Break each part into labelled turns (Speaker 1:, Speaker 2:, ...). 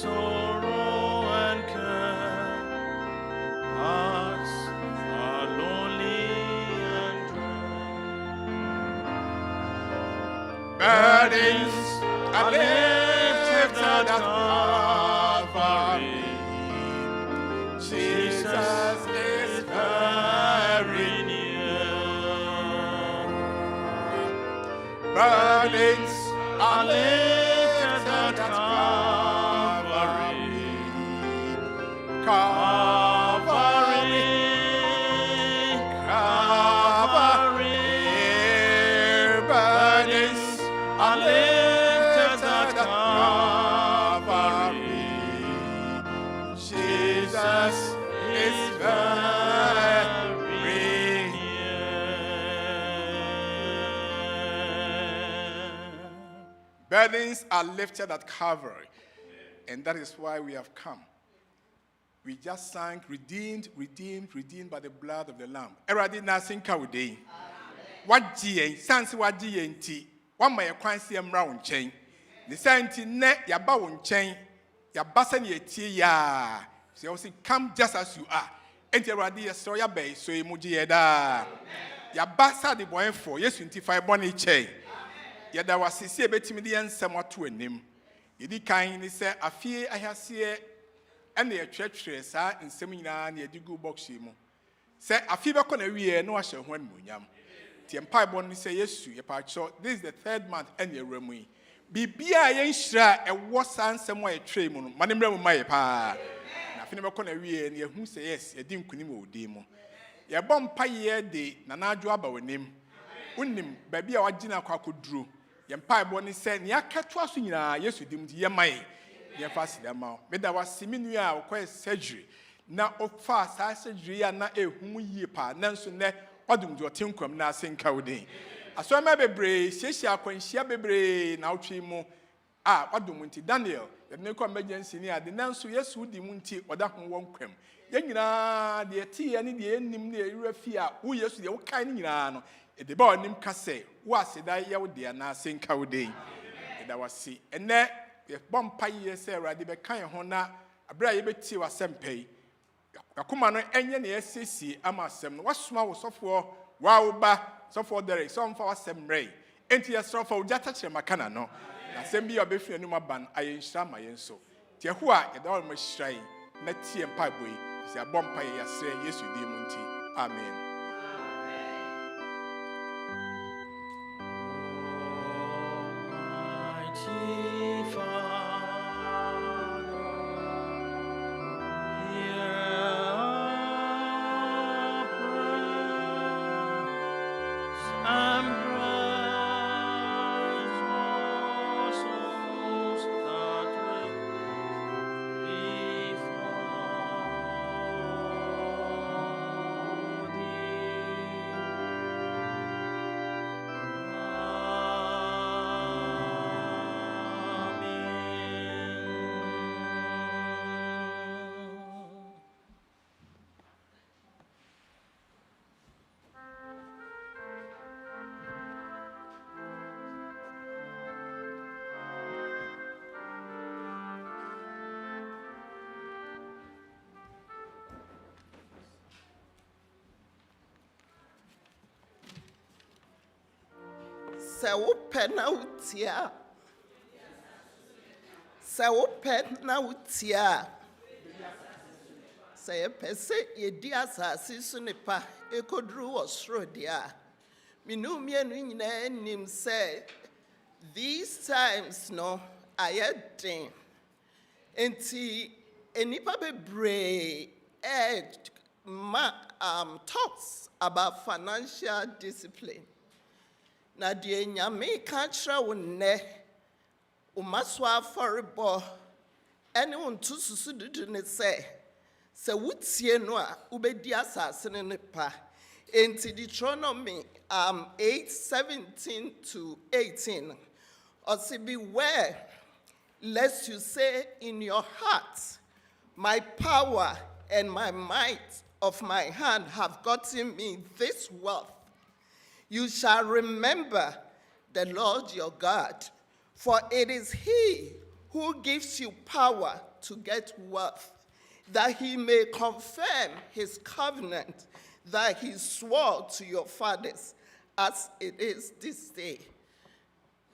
Speaker 1: sorrow and care, hearts are lonely and dry. Burdens are lifted at Calvary. Jesus is very near. Burdens are lifted at Calvary. Calvary, Calvary. Burdens are lifted at Calvary. Jesus is very near. Burdens are lifted at Calvary, and that is why we have come. We just sang, redeemed, redeemed, redeemed by the blood of the Lamb. Eradi na sinka udei. Wajiye, sansi wajiye nti. Wama ya kwansi ya mra unchen. Nisa nti ne yaba unchen. Yabasa ni eti ya. So you say, come just as you are. Enti eradi ya so ya bay, so imuji yeda. Yabasa di boenfo, yesu nti fa eboni che. Yada wasisi ebetimidi ensem watu enim. Yedi kan ni se afie ahasiye and the church sa in seminar near the good box. Say a fever con a year, no asher when munyam. Tiempai bonny say yes to your part short. This is the 3rd month and your remui. Be yen shra a was somewhere a tray moon, Madame my pa. Nothing about con a year near who say yes, a dim kunimo demo. Your bomb pie year day, Nana Joaba with him. Unim, baby, our dinner could drew. Yempai bonny said, Nia catwasina, yes, you dim to your my. Fast the amount. But there was similar or quite surgery. Now, of fast, I surgery and not a whom ye pa, Nanson, what do you think of nothing cowday? I saw my baby, Sessia, when she baby, now trimo. Ah, what do you want, Daniel? The no emergency near the Nansu, yes, who the munti or that one won't come. Yangina, the tea, and the end near Refia, who yes, the old kind of the boy named Casse, was it I yelled dear nothing cowday. And I was see, and that. If bomb pie Sarah, the kind of honor, a brave bit was some pay. A command any SCC, Amasem, what small software, wow, ba, software Derick, some for some ray. Enti a software, Jatacha Macana, no. Assembly of Biffy and Numaban, I ain't sham my so. Tiahua, it almost shrine, not tea and pipe way, is a bomb pie, say, yes, you dear Munti. Amen.
Speaker 2: Se open out here. Se open out here. Se a pese ye dear sunipa, a codru was shrodia. Minumian nim say, these times no, I had thing. And see, any paper bray talks about financial discipline. Na die nyame ka kira wonne umaswa forebo ene wonto susu dudu ne se wutie no a ubedi asase ne pa enti Deuteronomy 8:17-18 or beware lest you say in your heart, my power and my might of my hand have gotten me this wealth. You shall remember the Lord your God, for it is He who gives you power to get wealth, that he may confirm his covenant that he swore to your fathers, as it is this day.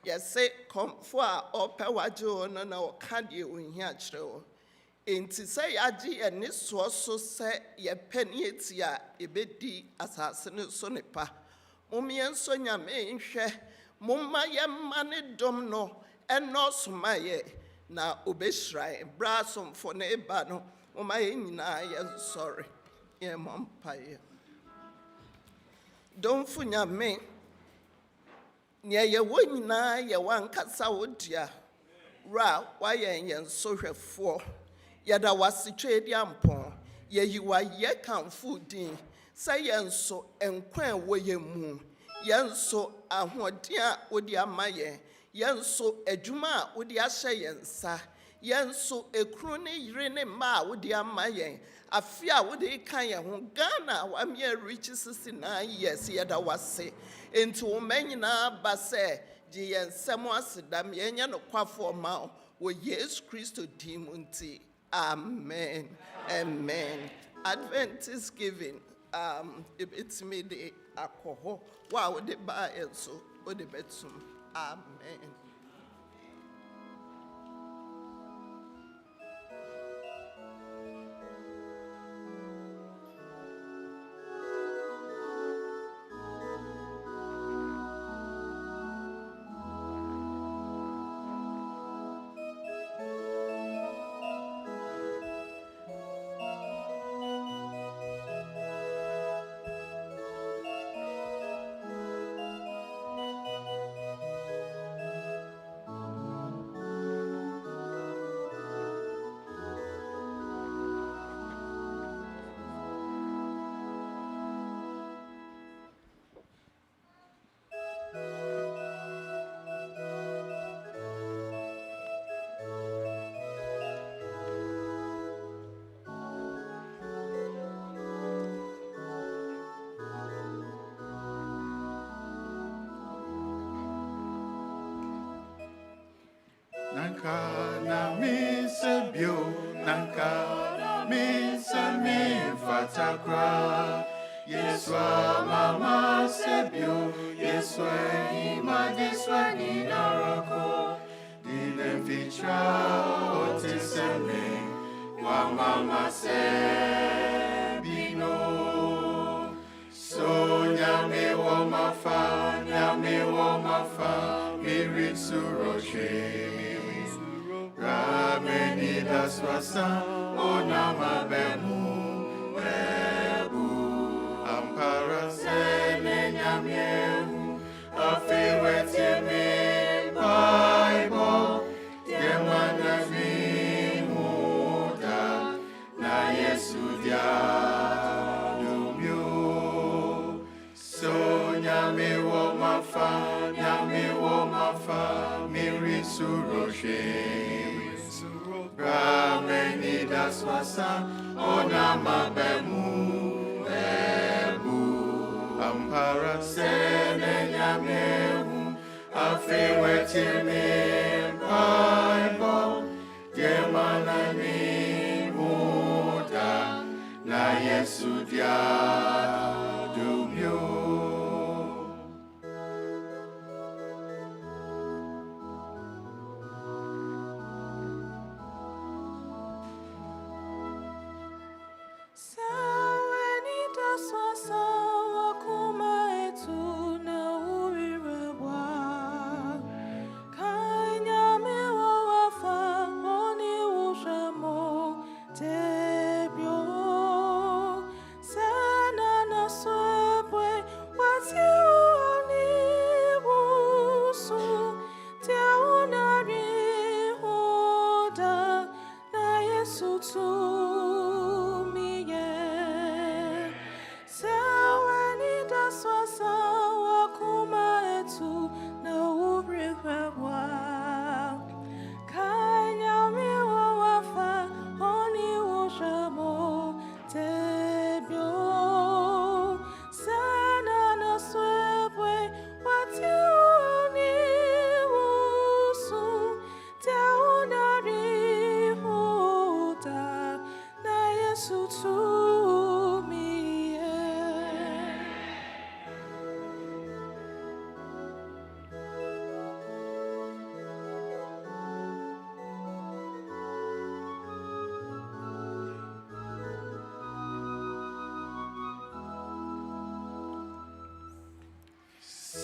Speaker 2: Yɛsɛ kɔmfo a ɔpɛ wagye wo no na ɔka deɛ ɔhia kyerɛ wo. Enti sɛ yɛagye yɛne soɔ so sɛ yɛpɛ ne yɛti a yɛbɛdi asase no so nepa. Momma yɛnsɔ Nyame nhwɛ, momma yɛmma ne dom no ɛnɔɔso ma yɛ na ɔbɛhyira yɛn. Bra asomfo no eba no, momma yɛn nyinaa yɛnsɔre yɛmmɔ mpaeɛ. Domfo Nyame, nea yɛwɔ nyinaa yɛwɔ ankasa wo dea, ra wayɛn yɛn sohwɛfoɔ. Yɛda wasetwe di ampɔn, yɛyi wayɛ kamfo din, sɛ yɛn so nkwa a ɛwɔ yɛn mu, yɛn so ahoɔden a wode ama yɛn, yɛn so adwuma a wode ahyɛ yɛn nsa, yɛn so ekunu ne yere ne mma a wode ama yɛn, afe a wode ka yɛn ho, Ghana wamyɛ reach 69 years, yɛda wase. Enti wo mma nyinaa ba sɛ gye yɛn nsɛm asedam, yɛnyɛ nokwafoɔ ma wo, wɔ Yesu Kristo din mu nti. Amen. Amen. Adventist giving. It's me the alcohol. Wow, the bar so or the bedroom. Amen.
Speaker 1: Nanka na mi sebio, nanka na mi se mi fatakra. Yeswa mama sebio, yeswa ima diswa ni narako. Dile fitra otiseme, wa mama sebino. So nyame wo mafa, miri suroche. Rameni daswasa onama bemu webu ampara sene nyamyehu afiwetimi Bible yemana muda na Yesu dia dumyo so nyame wo mafa miri suroshe Rameni daswasa onama bemu ebu ampara sene nyamyehu afiwetimi Bible yemana muda na Yesu dia dumyo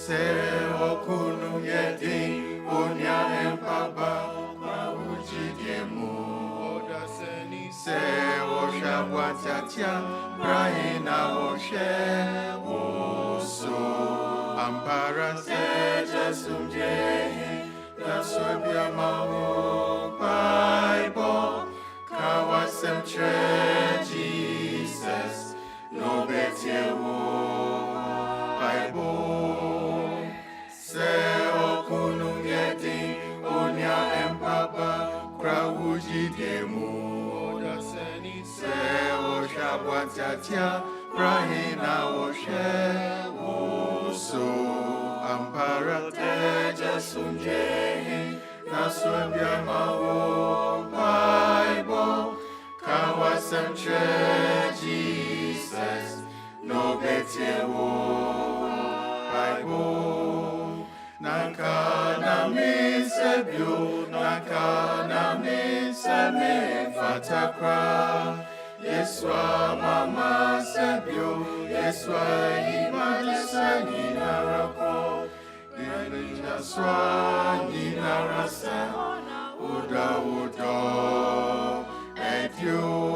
Speaker 3: Se okunu yedi unya empaba ujidemu oda seni se osha watatia brahina oshe oso ampara se jesumje naswebia mamu Bible kawasem tre Jesus no betie wo Bible se okunu yedi unya empapa krawuji demu oda seni se osha watatia brahina oshe oso ampara te jesumje naswebia mawo Bible kawasem tre Jesus no betie wo Bible nakana misebyo nakana miseme fatakra Yeswa mama sebyo Yeswa imadisa ninarako Yeswa ninarasa Uda Edyo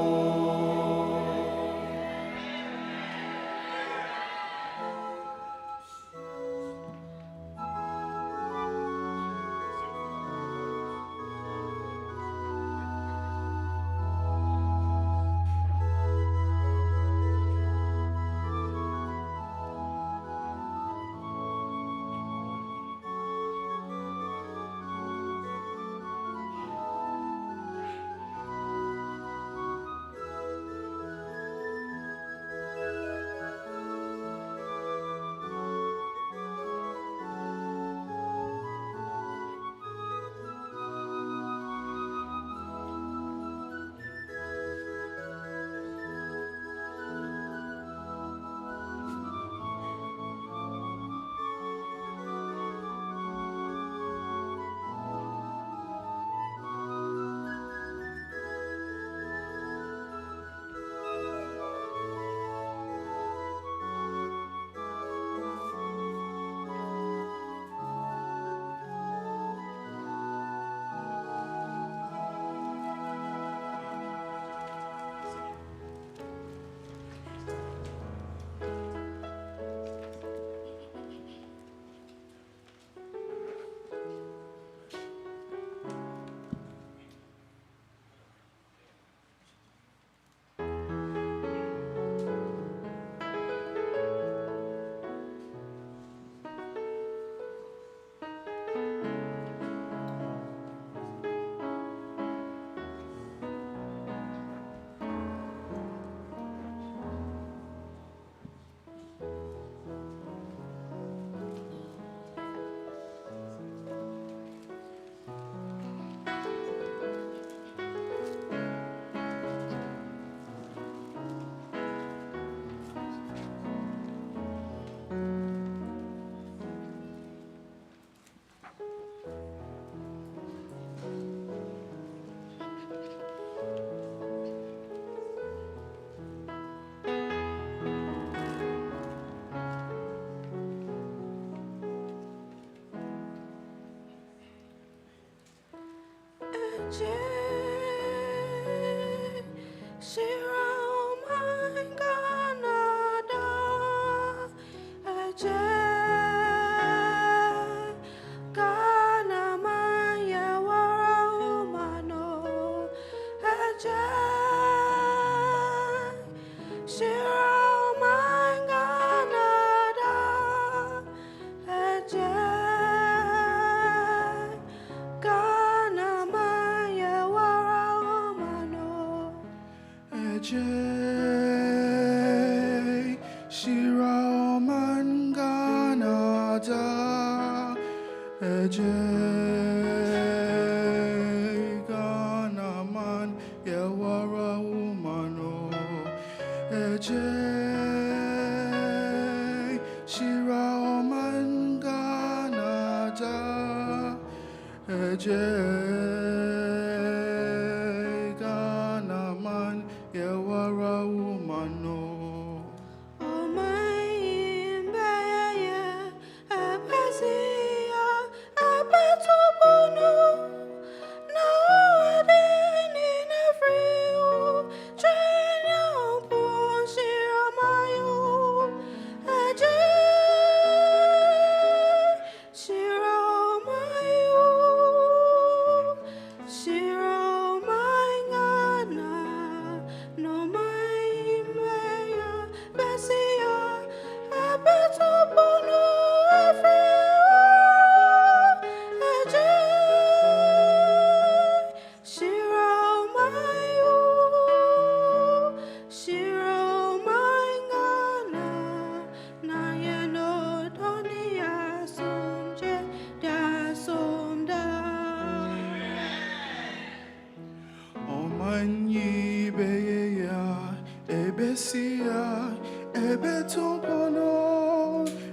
Speaker 3: Ebeya, Ebesia, Ebetompono,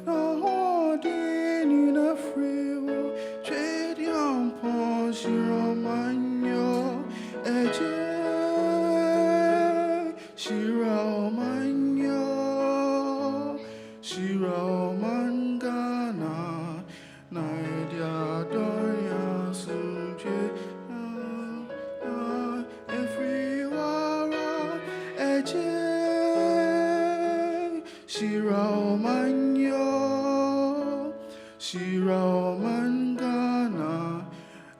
Speaker 3: Nahodin, a free, trade young pons, Romanyo, Eje, Shira Manyo, Shira Mangana, Naidia Doria Suje. Shira Manyo, Shira Mangana,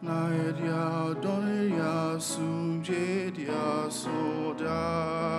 Speaker 3: Naedia Donia Sujedia Soda.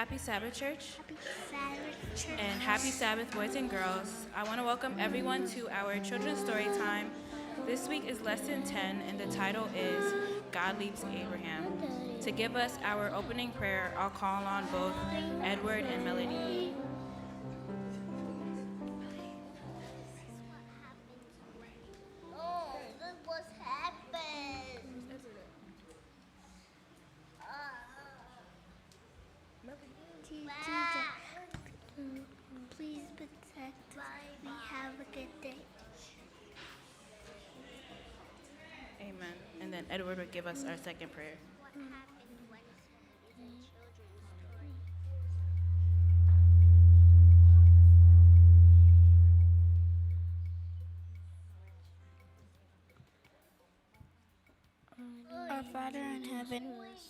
Speaker 4: Happy Sabbath, Church,
Speaker 5: Happy Sabbath, church.
Speaker 4: and happy Sabbath, boys and girls. I want to welcome everyone to our children's story time. This week is Lesson 10, and the title is God Leaves Abraham. To give us our opening prayer, I'll call on both Edward and Melody.
Speaker 5: Oh, this was happened. Teacher, please protect us. We have a good day.
Speaker 4: Amen. And then Edward will give us our second prayer.
Speaker 5: What happened Wednesday is a children's story.
Speaker 6: Our Father in heaven,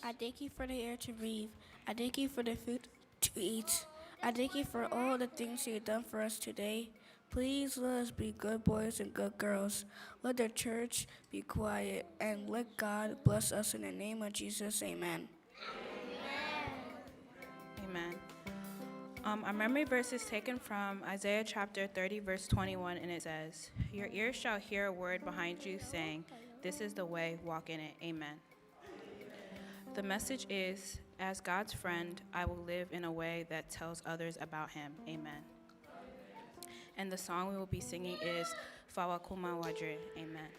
Speaker 6: I thank you for the air to breathe. I thank you for the food to eat. I thank you for all the things you've done for us today. Please let us be good boys and good girls. Let the church be quiet and let God bless us in the name of Jesus. Amen.
Speaker 4: Amen. Our memory verse is taken from Isaiah chapter 30, verse 21, and it says, "Your ears shall hear a word behind you saying, 'This is the way, walk in it.'" Amen. The message is, as God's friend, I will live in a way that tells others about him. Amen. And the song we will be singing is Fawakuma Wadre. Amen.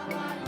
Speaker 5: Wa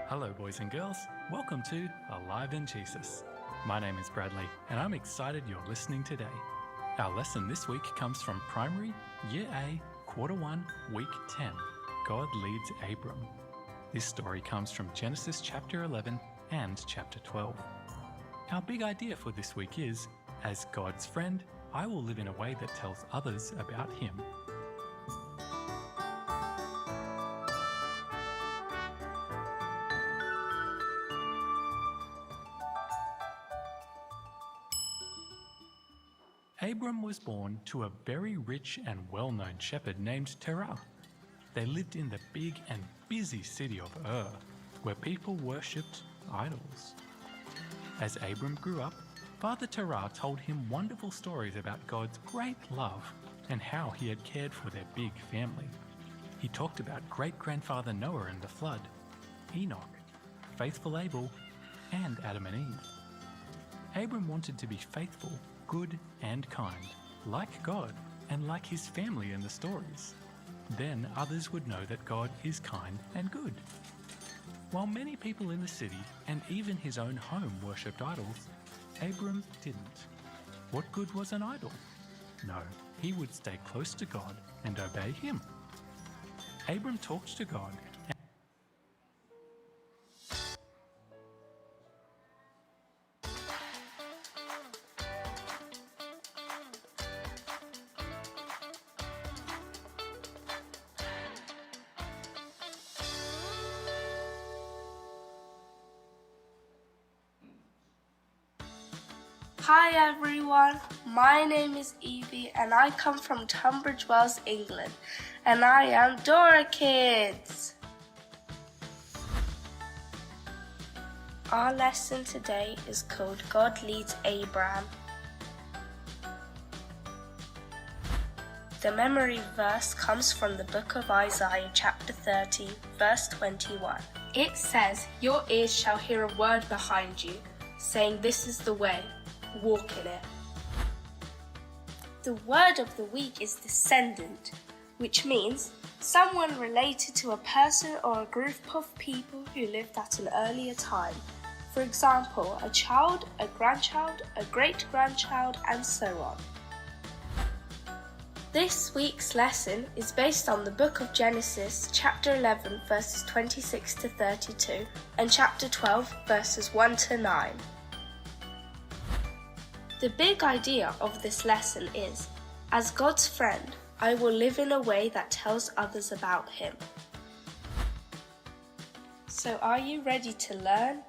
Speaker 7: Hello, boys and girls. Welcome to Alive in Jesus. My name is Bradley, and I'm excited you're listening today. Our lesson this week comes from Primary, Year A, Quarter 1, Week 10. God leads Abram. This story comes from Genesis chapter 11 and chapter 12. Our big idea for this week is, as God's friend, I will live in a way that tells others about Him. Abram was born to a very rich and well-known shepherd named Terah. They lived in the big and busy city of Ur, where people worshipped idols. As Abram grew up, Father Terah told him wonderful stories about God's great love and how He had cared for their big family. He talked about great-grandfather Noah and the flood, Enoch, faithful Abel, and Adam and Eve. Abram wanted to be faithful, good and kind, like God and like his family in the stories. Then others would know that God is kind and good. While many people in the city and even his own home worshipped idols, Abram didn't. What good was an idol? No, he would stay close to God and obey Him. Abram talked to God.
Speaker 6: Hi everyone, my name is Evie and I come from Tunbridge Wells, England, and I am Dora Kids. Our lesson today is called God Leads Abram. The memory verse comes from the book of Isaiah chapter 30, verse 21. It says, "Your ears shall hear a word behind you, saying, 'This is the way. Walk in it.'" The word of the week is descendant, which means someone related to a person or a group of people who lived at an earlier time. For example, a child, a grandchild, a great-grandchild, and so on. This week's lesson is based on the book of Genesis, chapter 11, verses 26 to 32, and chapter 12, verses 1 to 9. The big idea of this lesson is, as God's friend, I will live in a way that tells others about Him. So are you ready to learn?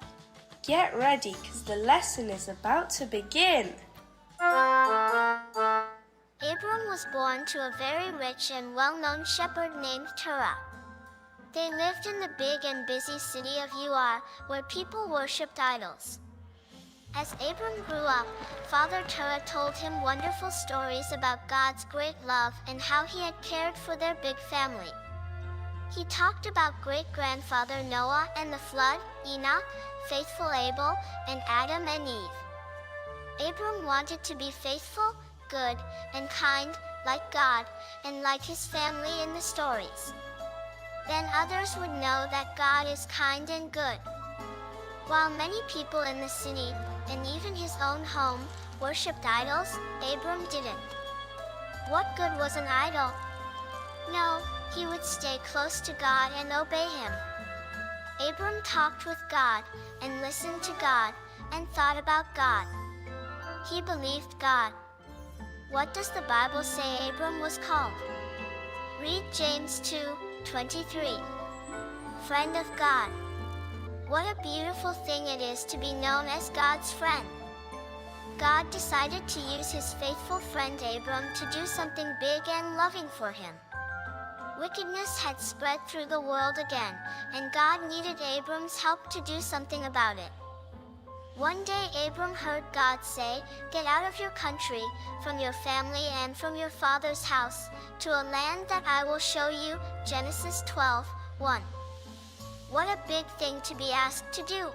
Speaker 6: Get ready, because the lesson is about to begin.
Speaker 5: Abram was born to a very rich and well-known shepherd named Terah. They lived in the big and busy city of Ur, where people worshipped idols. As Abram grew up, Father Terah told him wonderful stories about God's great love and how He had cared for their big family. He talked about great-grandfather Noah and the flood, Enoch, faithful Abel, and Adam and Eve. Abram wanted to be faithful, good, and kind, like God, and like His family in the stories. Then others would know that God is kind and good. While many people in the city, and even his own home, worshipped idols, Abram didn't. What good was an idol? No, he would stay close to God and obey Him. Abram talked with God, and listened to God, and thought about God. He believed God. What does the Bible say Abram was called? Read James 2:23. Friend of God. What a beautiful thing it is to be known as God's friend. God decided to use His faithful friend Abram to do something big and loving for him. Wickedness had spread through the world again, and God needed Abram's help to do something about it. One day Abram heard God say, "Get out of your country, from your family and from your father's house, to a land that I will show you." Genesis 12:1. What a big thing to be asked to do.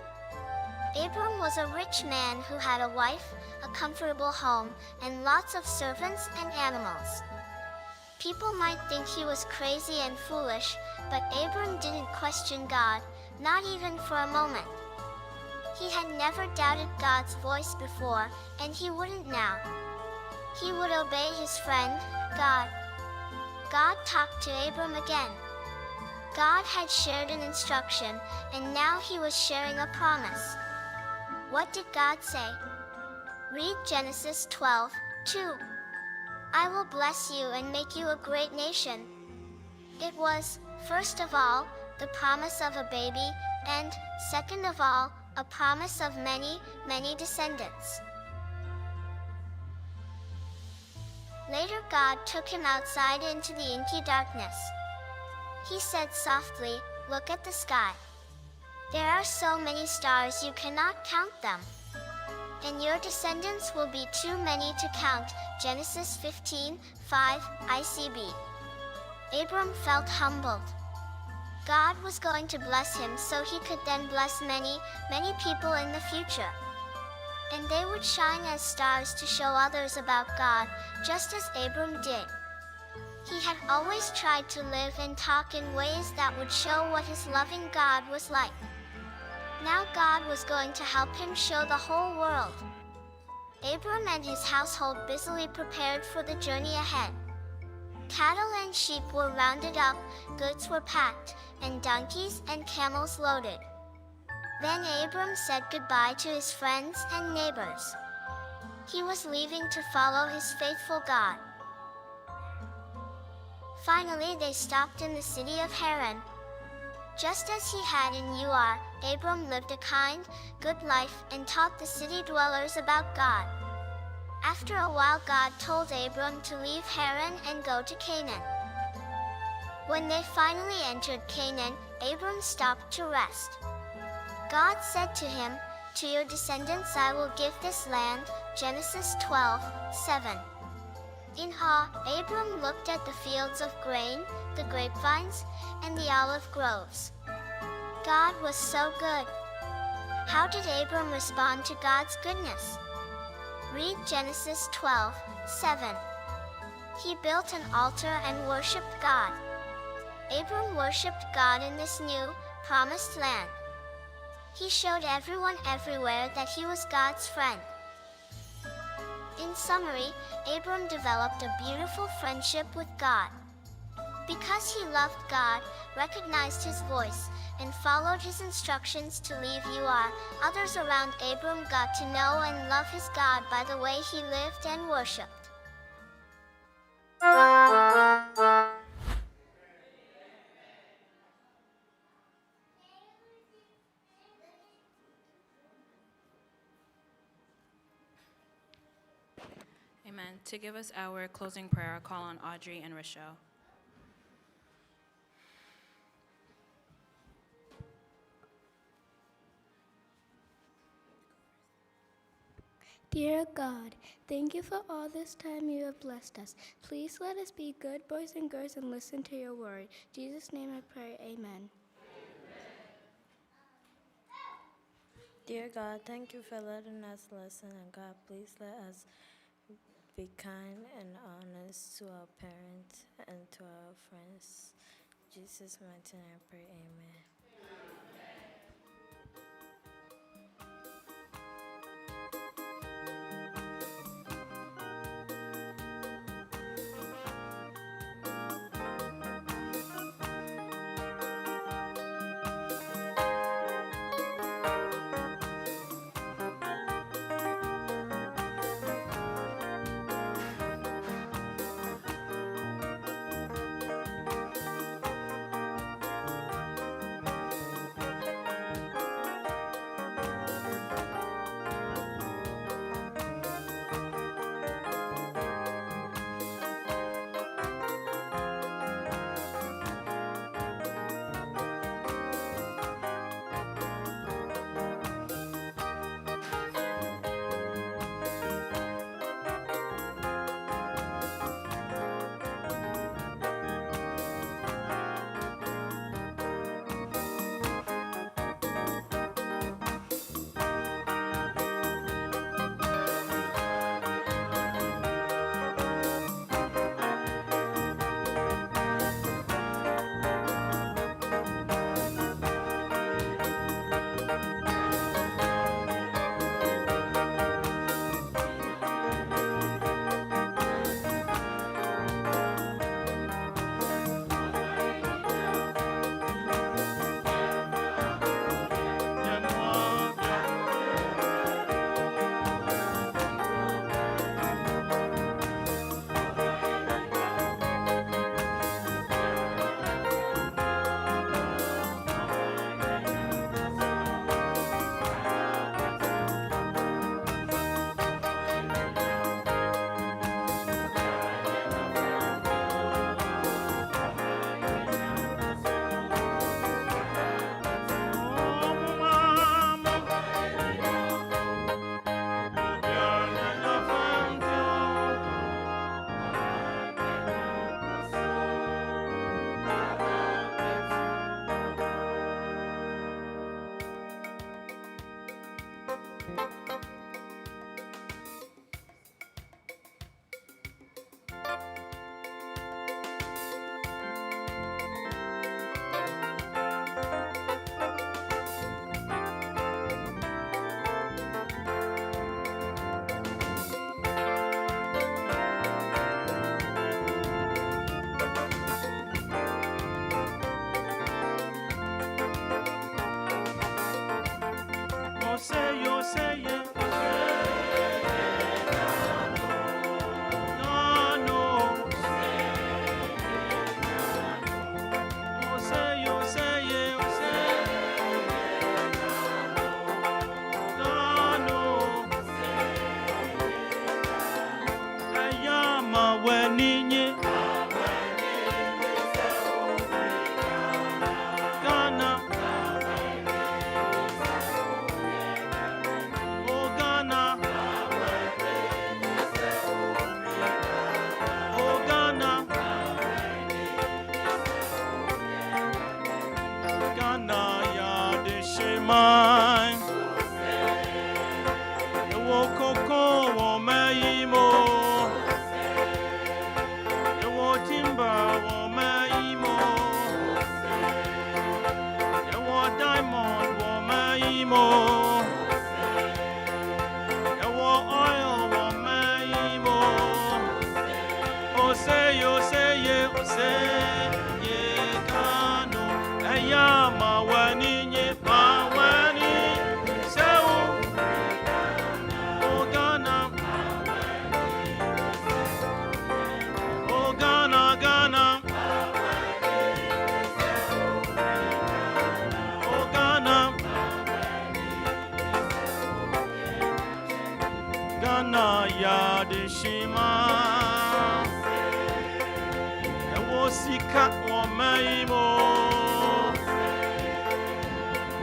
Speaker 5: Abram was a rich man who had a wife, a comfortable home, and lots of servants and animals. People might think he was crazy and foolish, but Abram didn't question God, not even for a moment. He had never doubted God's voice before, and he wouldn't now. He would obey his friend, God. God talked to Abram again. God had shared an instruction, and now he was sharing a promise. What did God say? Read Genesis 12:2. I will bless you and make you a great nation. It was, first of all, the promise of a baby, and, second of all, a promise of many, many descendants. Later God took him outside into the inky darkness. He said softly, "Look at the sky. There are so many stars you cannot count them. And your descendants will be too many to count." Genesis 15:5 ICB. Abram felt humbled. God was going to bless him so he could then bless many, many people in the future. And they would shine as stars to show others about God, just as Abram did. He had always tried to live and talk in ways that would show what his loving God was like. Now God was going to help him show the whole world. Abram and his household busily prepared for the journey ahead. Cattle and sheep were rounded up, goods were packed, and donkeys and camels loaded. Then Abram said goodbye to his friends and neighbors. He was leaving to follow his faithful God. Finally, they stopped in the city of Haran. Just as he had in Ur, Abram lived a kind, good life and taught the city dwellers about God. After a while, God told Abram to leave Haran and go to Canaan. When they finally entered Canaan, Abram stopped to rest. God said to him, "To your descendants I will give this land." Genesis 12:7. In awe, Abram looked at the fields of grain, the grapevines, and the olive groves. God was so good. How did Abram respond to God's goodness? Read Genesis 12:7. He built an altar and worshipped God. Abram worshipped God in this new, promised land. He showed everyone everywhere that he was God's friend. In summary, Abram developed a beautiful friendship with God. Because he loved God, recognized his voice, and followed his instructions to leave Ur, others around Abram got to know and love his God by the way he lived and worshipped.
Speaker 4: Amen. To give us our closing prayer, I'll call on Audrey and Rochelle.
Speaker 6: Dear God, thank you for all this time you have blessed us. Please let us be good boys and girls and listen to your word. In Jesus' name I pray, amen.
Speaker 8: Dear God, thank you for letting us listen, and God, please let us be kind and honest to our parents and to our friends. In Jesus' mighty name I pray, amen.
Speaker 9: Ghana Yadishima Ewosika Omeimo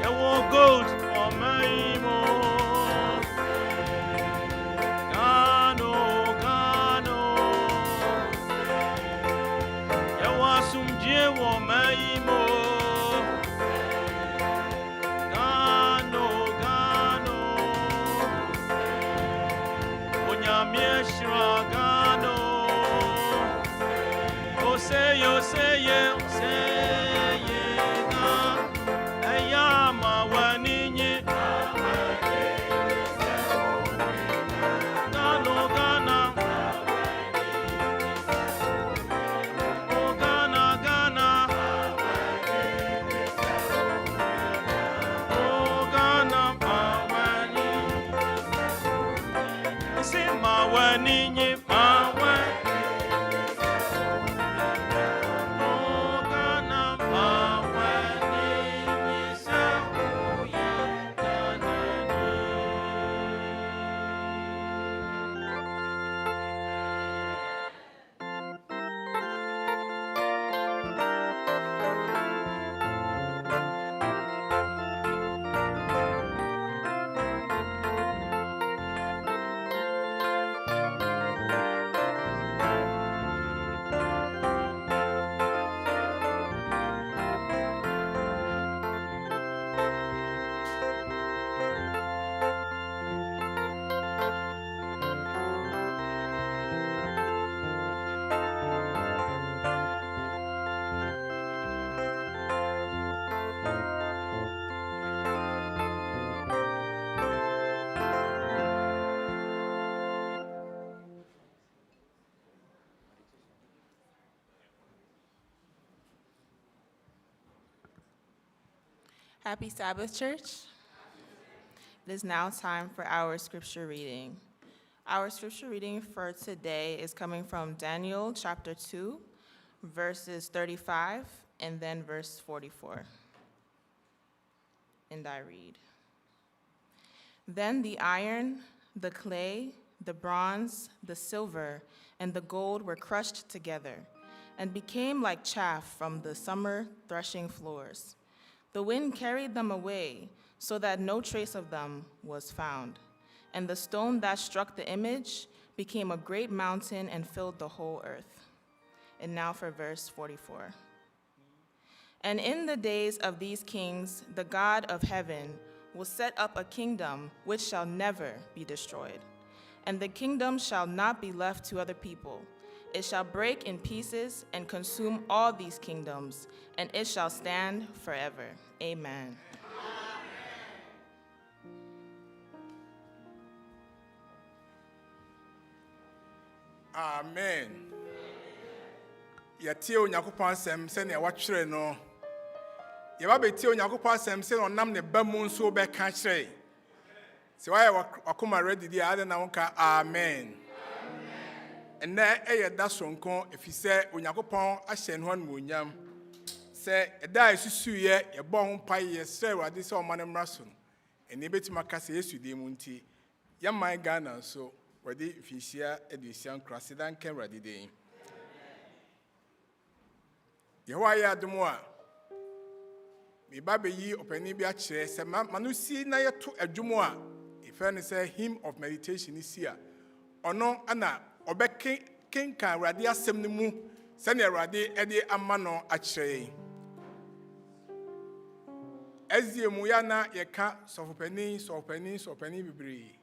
Speaker 9: Ewo gold Omeimo Gano Ewasumje Omeimo Onyamieshwagano Oseye na Eyama waninyi Gano Ghana Oh Ghana Oh Ghana mawani Say mawaninyi mawani Oh Ghana mawaninyi Sahuye
Speaker 10: Happy Sabbath, church. It is now time for our scripture reading. Our scripture reading for today is coming from Daniel chapter 2, verses 35, and then verse 44. And I read. Then the iron, the clay, the bronze, the silver, and the gold were crushed together and became like chaff from the summer threshing floors. The wind carried them away so that no trace of them was found. And the stone that struck the image became a great mountain and filled the whole earth. And now for verse 44. And in the days of these kings, the God of heaven will set up a kingdom which shall never be destroyed. And the kingdom shall not be left to other people. It shall break in pieces and consume all these kingdoms, and it shall stand forever. Amen.
Speaker 1: Amen. Yɛtie Onyankopɔn asɛm sɛnea wɔatwerɛ no. Yɛba bɛtie Onyankopɔn asɛm sɛnea ɔnam ne ba mu nso bɛka kyerɛ. Sɛ wɔayɛ wakoma ready di a, ade na wɔka amen. And now, da sonko ɛfiri sɛ Onyankopɔn ahyɛ no animuonyam sɛ ɛda a ɛsusuiɛ yɛbɔ ho mpaeɛ yɛsrɛ Awurade sɛ ɔma no mmra so no ɛne yɛbɛtumi aka sɛ Yesu din mu nti yɛman Ghana nso wɔde mfirinhyia aduosia nkora seda nka Awurade din. Yehowa ayɛ adom a meba bɛyi ɔpanin bi akyerɛ sɛ ma no si na yɛto adwom a ɛfrɛ no sɛ hymn of meditation si a ɔno ana ɔbɛkenka Awurade asɛm no mu sɛnea Awurade ɛde ama no akyerɛ yɛn. Ɛzie mu ya na yɛka sɔfopanin bebree.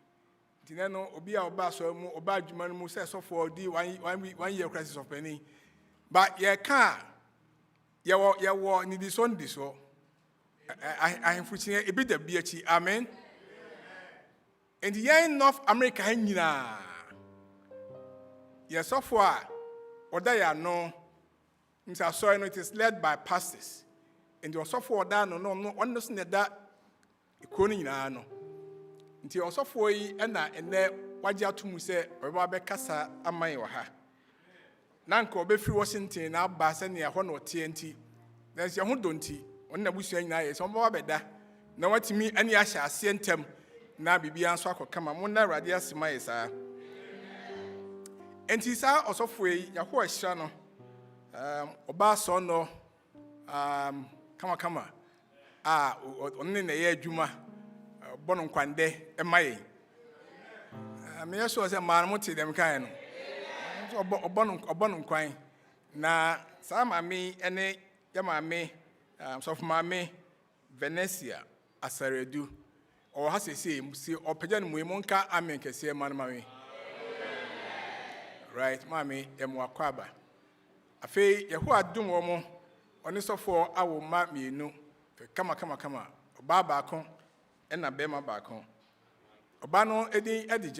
Speaker 1: Nti na no obi a ɔba asɔre mu ɔba adwuma no mu sɛ sɔfoɔ di one year kora sɛ sɔfopanin. But yɛka yɛwɔ nidiso ahemfokyeɛ ebi da bi akyi. Amen. Nti yɛn North America ha nyinaa yɛsɔfo a ɔda yɛ ano Nti Asare no, it is led by pastors. And the Osofo da no one knows that ekuo no nyinaa no. Nti Osofo yi na ene wagye atomu sɛ ɔbɛba bɛkasa aman wɔ ha. Na nka ɔbɛfiri Washington na aba sɛ ne ɛhɔ na ɔte nti. Na sɛ ho donti, ɔno na busua nyinaa yɛ sɛ ɔbɛba bɛda. Na watimi ani ahyɛ ase ntem na bibia nso akɔkama mo na Awurade asema yɛ saa. Enti saa Osofo yi yɛho ahyira no. Oba so no kama ɔne na yɛ adwuma bɔno nkwande ɛma yɛn me yeso sɛ maa no mote dem kan no ɔbɔno nkwan na saa maame ɛne yɛ maame sɔfo maame Venesia Asare Edu ɔwɔ ha sɛsɛ si ɔpagya no mu nka amen kɛseɛ ma no maame right maame ɛmo akwaba afei yɛho adom wɔ mo ɔne sɔfo awo ma mienu kama ɔbaa baako ɛna bɛma baako ɔbaa no ɛdi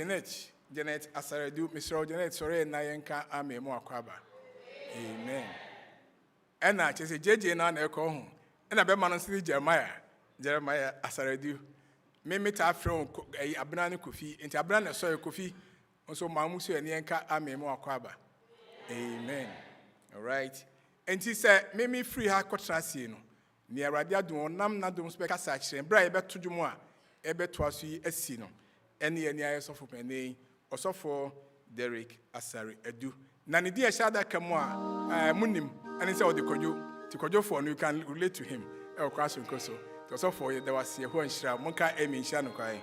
Speaker 1: Janet Asare Edu Mr. Janet sɔre na yɛnka amen mo akwaba amen ɛna kyese jeje na ɛkɔ ho ɛna bɛma no nsi Jeremiah Asare Edu me ta afro abena ne kofi enti abena na sɔre kofi nso ma mu so yɛnka amen mo akwaba amen. All right. And he said, "Mimi free ha kotrasi no. Ni Awurade adom nam na dom speka sa kyerɛ. Bra ye beto dwom a e beto aso yi asi no. Ene ye ni ayesofo pɛnɛn. Osofo Derick Asare Edu. Na ne di a shada kamo a munim ane sɛ ɔde kodwo. Ti kodwo for no you can relate to him. E o kwaso nkoso. Osofo ye da wase ho nhyira. Monka emi nhyira no kwae.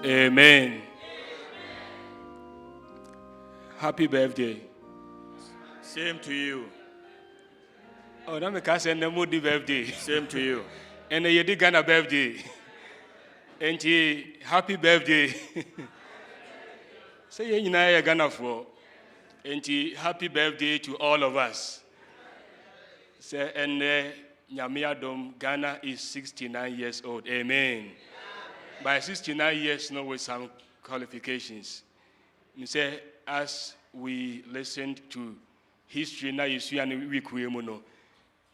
Speaker 9: Amen. Happy birthday. Same to you. Oh, that make us send a moody birthday. Same to you. And you did Ghana birthday. And happy birthday. Say you know Ghana for. And happy birthday to all of us. And Nyamiadom, Ghana is 69 years old. Amen. By 69 years, now with some qualifications. Say, as we listened to history, now you see, and we kuyemono.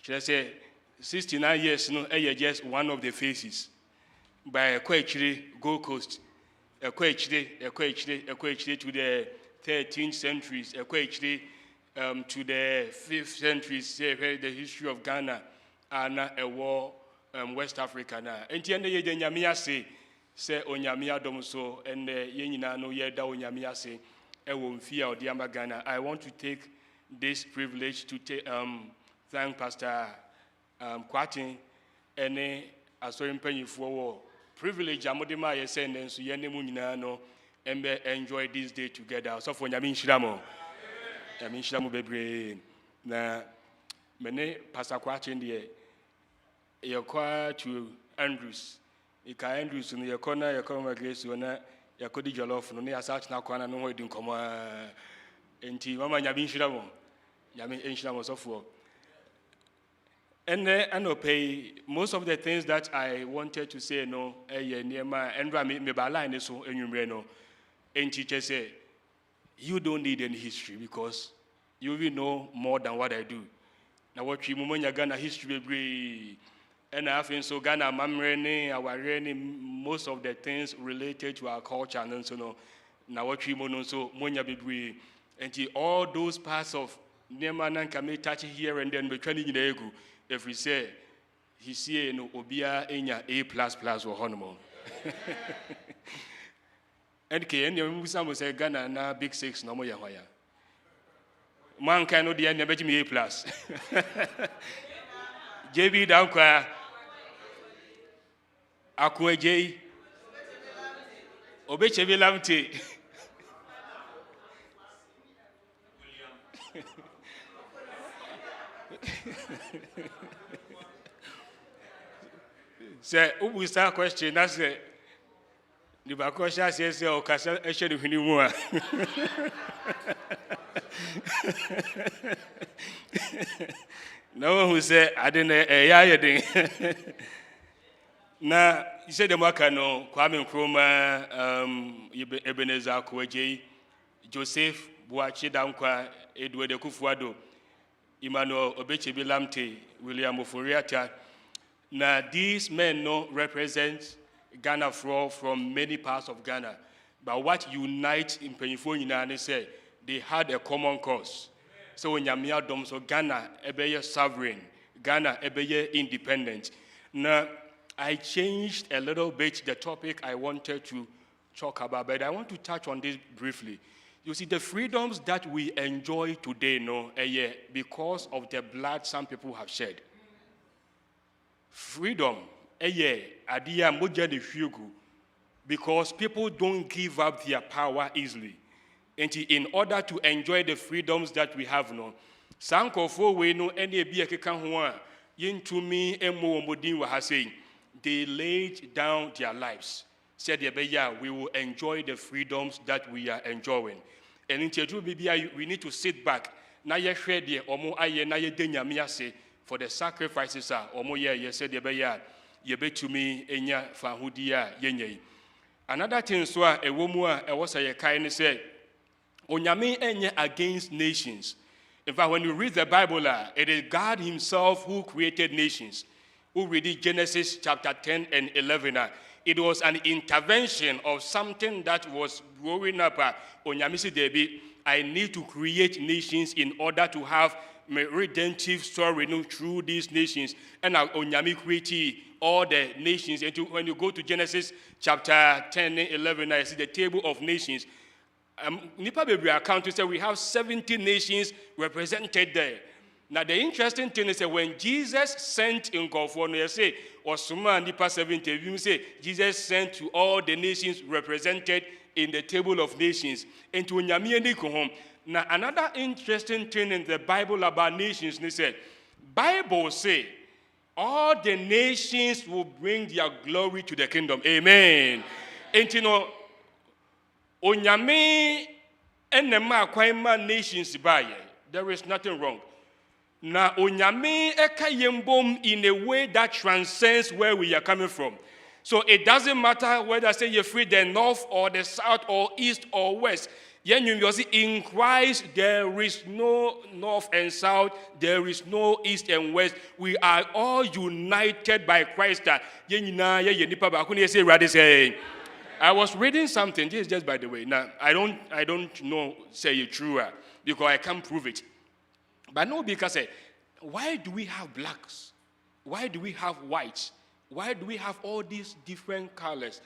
Speaker 9: Should I say, 69 years, no, just one of the faces. By a Kwechiri, Gold Coast, a Kwechiri to the 13th centuries, a Kwechiri to the 5th century, say, the history of Ghana, and a war, West Africa. And the end of the Nyamia say, Onyamia Domso, and Yenina no Yeda Onyamia say, Ewomfia or Diamba Ghana. I want to take this privilege to thank Pastor Kwatin and Asare Penny for privilege. Amodema yesen and so yene muninano and enjoy this day together. So for Yamin Shiramo, Yamin Shiramo Bebre na mene Pastor Kwatin de yakwa to Andrews. Ika Andrews no yakona yakoma grace na yakodi jollof no ne asach na kwana no hodin koma enti mama Yamin Shiramo Yamin Shiramo so for. And I pay most of the things that I wanted to say, no, near my and me baline so no. And teacher say, you don't need any history because you will know more than what I do. Now what you mumanya Ghana history and I think so Ghana mamrene, our most of the things related to our culture and so no. Now what you mono so monya be and all those parts of Nemanan can touch here and then be training in the ego. If we say, he see no obia enya A++ or honeymoon. And Ken, some say Ghana na big 6 no more yahwaya. Man cannot the end of me A+. JB Dankwa Akwe J Obechevi Lamte. Say, who will start question? That's it. The Bakosha says, "Oh, Casa, I should have been more." No one who say, "I didn't know." Now, you said the Makano, Kwame Nkrumah, Ebenezer Kweji, Joseph Boachi Dankwa, Edward Kufuado, Emmanuel Obechebi Lamte, William Oforiata. Now, these men represent Ghana from many parts of Ghana. But what unites in Penifo, they say they had a common cause. So when Yamia Dom, so Ghana, ebeye sovereign, Ghana, ebeye independent. Now, I changed a little bit the topic I wanted to talk about, but I want to touch on this briefly. You see, the freedoms that we enjoy today, because of the blood some people have shed. Freedom, because people don't give up their power easily. And in order to enjoy the freedoms that we have, they laid down their lives. Said, we will enjoy the freedoms that we are enjoying. And in Teju, we need to sit back. Na ye share the omo aye na ye denyamia se for the sacrifices are omo ye said ye be to me enya fahudia yenye. Another thing so a womu a was a kind say onyame enye against nations. In fact, when you read the Bible, it is God himself who created nations. Who read Genesis chapter 10 and 11. It was an intervention of something that was growing up. Onyamisi Debi, I need to create nations in order to have my redemptive story through these nations. And Onyami created all the nations. And when you go to Genesis chapter 10 and 11, I see the table of nations. Nipa Baby account to say we have 70 nations represented there. Now the interesting thing is that when Jesus sent in Gulfo, you say, or Suma Nipa 70, you say Jesus sent to all the nations represented in the table of nations. And to Nyami and Nikohom. Now another interesting thing in the Bible about nations, they said, Bible say, all the nations will bring their glory to the kingdom. Amen. And you know, Onyame And the Kwaima nations baye. There is nothing wrong. Na onyame eka yembom in a way that transcends where we are coming from. So it doesn't matter whether say you're free the north or the south or east or west. In Christ there is no north and south, there is no east and west. We are all united by Christ. I was reading something. This is just by the way. Now I don't know say it true because I can't prove it. But no, because why do we have blacks? Why do we have whites? Why do we have all these different colors?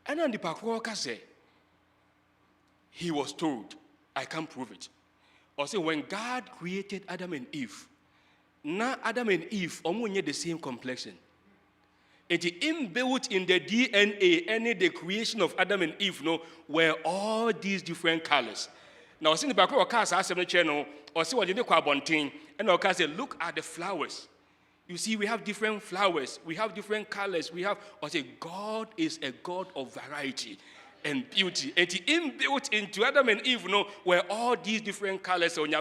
Speaker 9: And then the Pakroka say, he was told, I can't prove it. Or say when God created Adam and Eve, now Adam and Eve almost the same complexion. And the inbuilt in the DNA, the creation of Adam and Eve, were all these different colors. Now, see the back of our cars, channel, or see what you call bunting, and our car say, look at the flowers. You see, we have different flowers, we have different colors, we have, or say, God is a God of variety and beauty. And he inbuilt into Adam and Eve, were all these different colors. And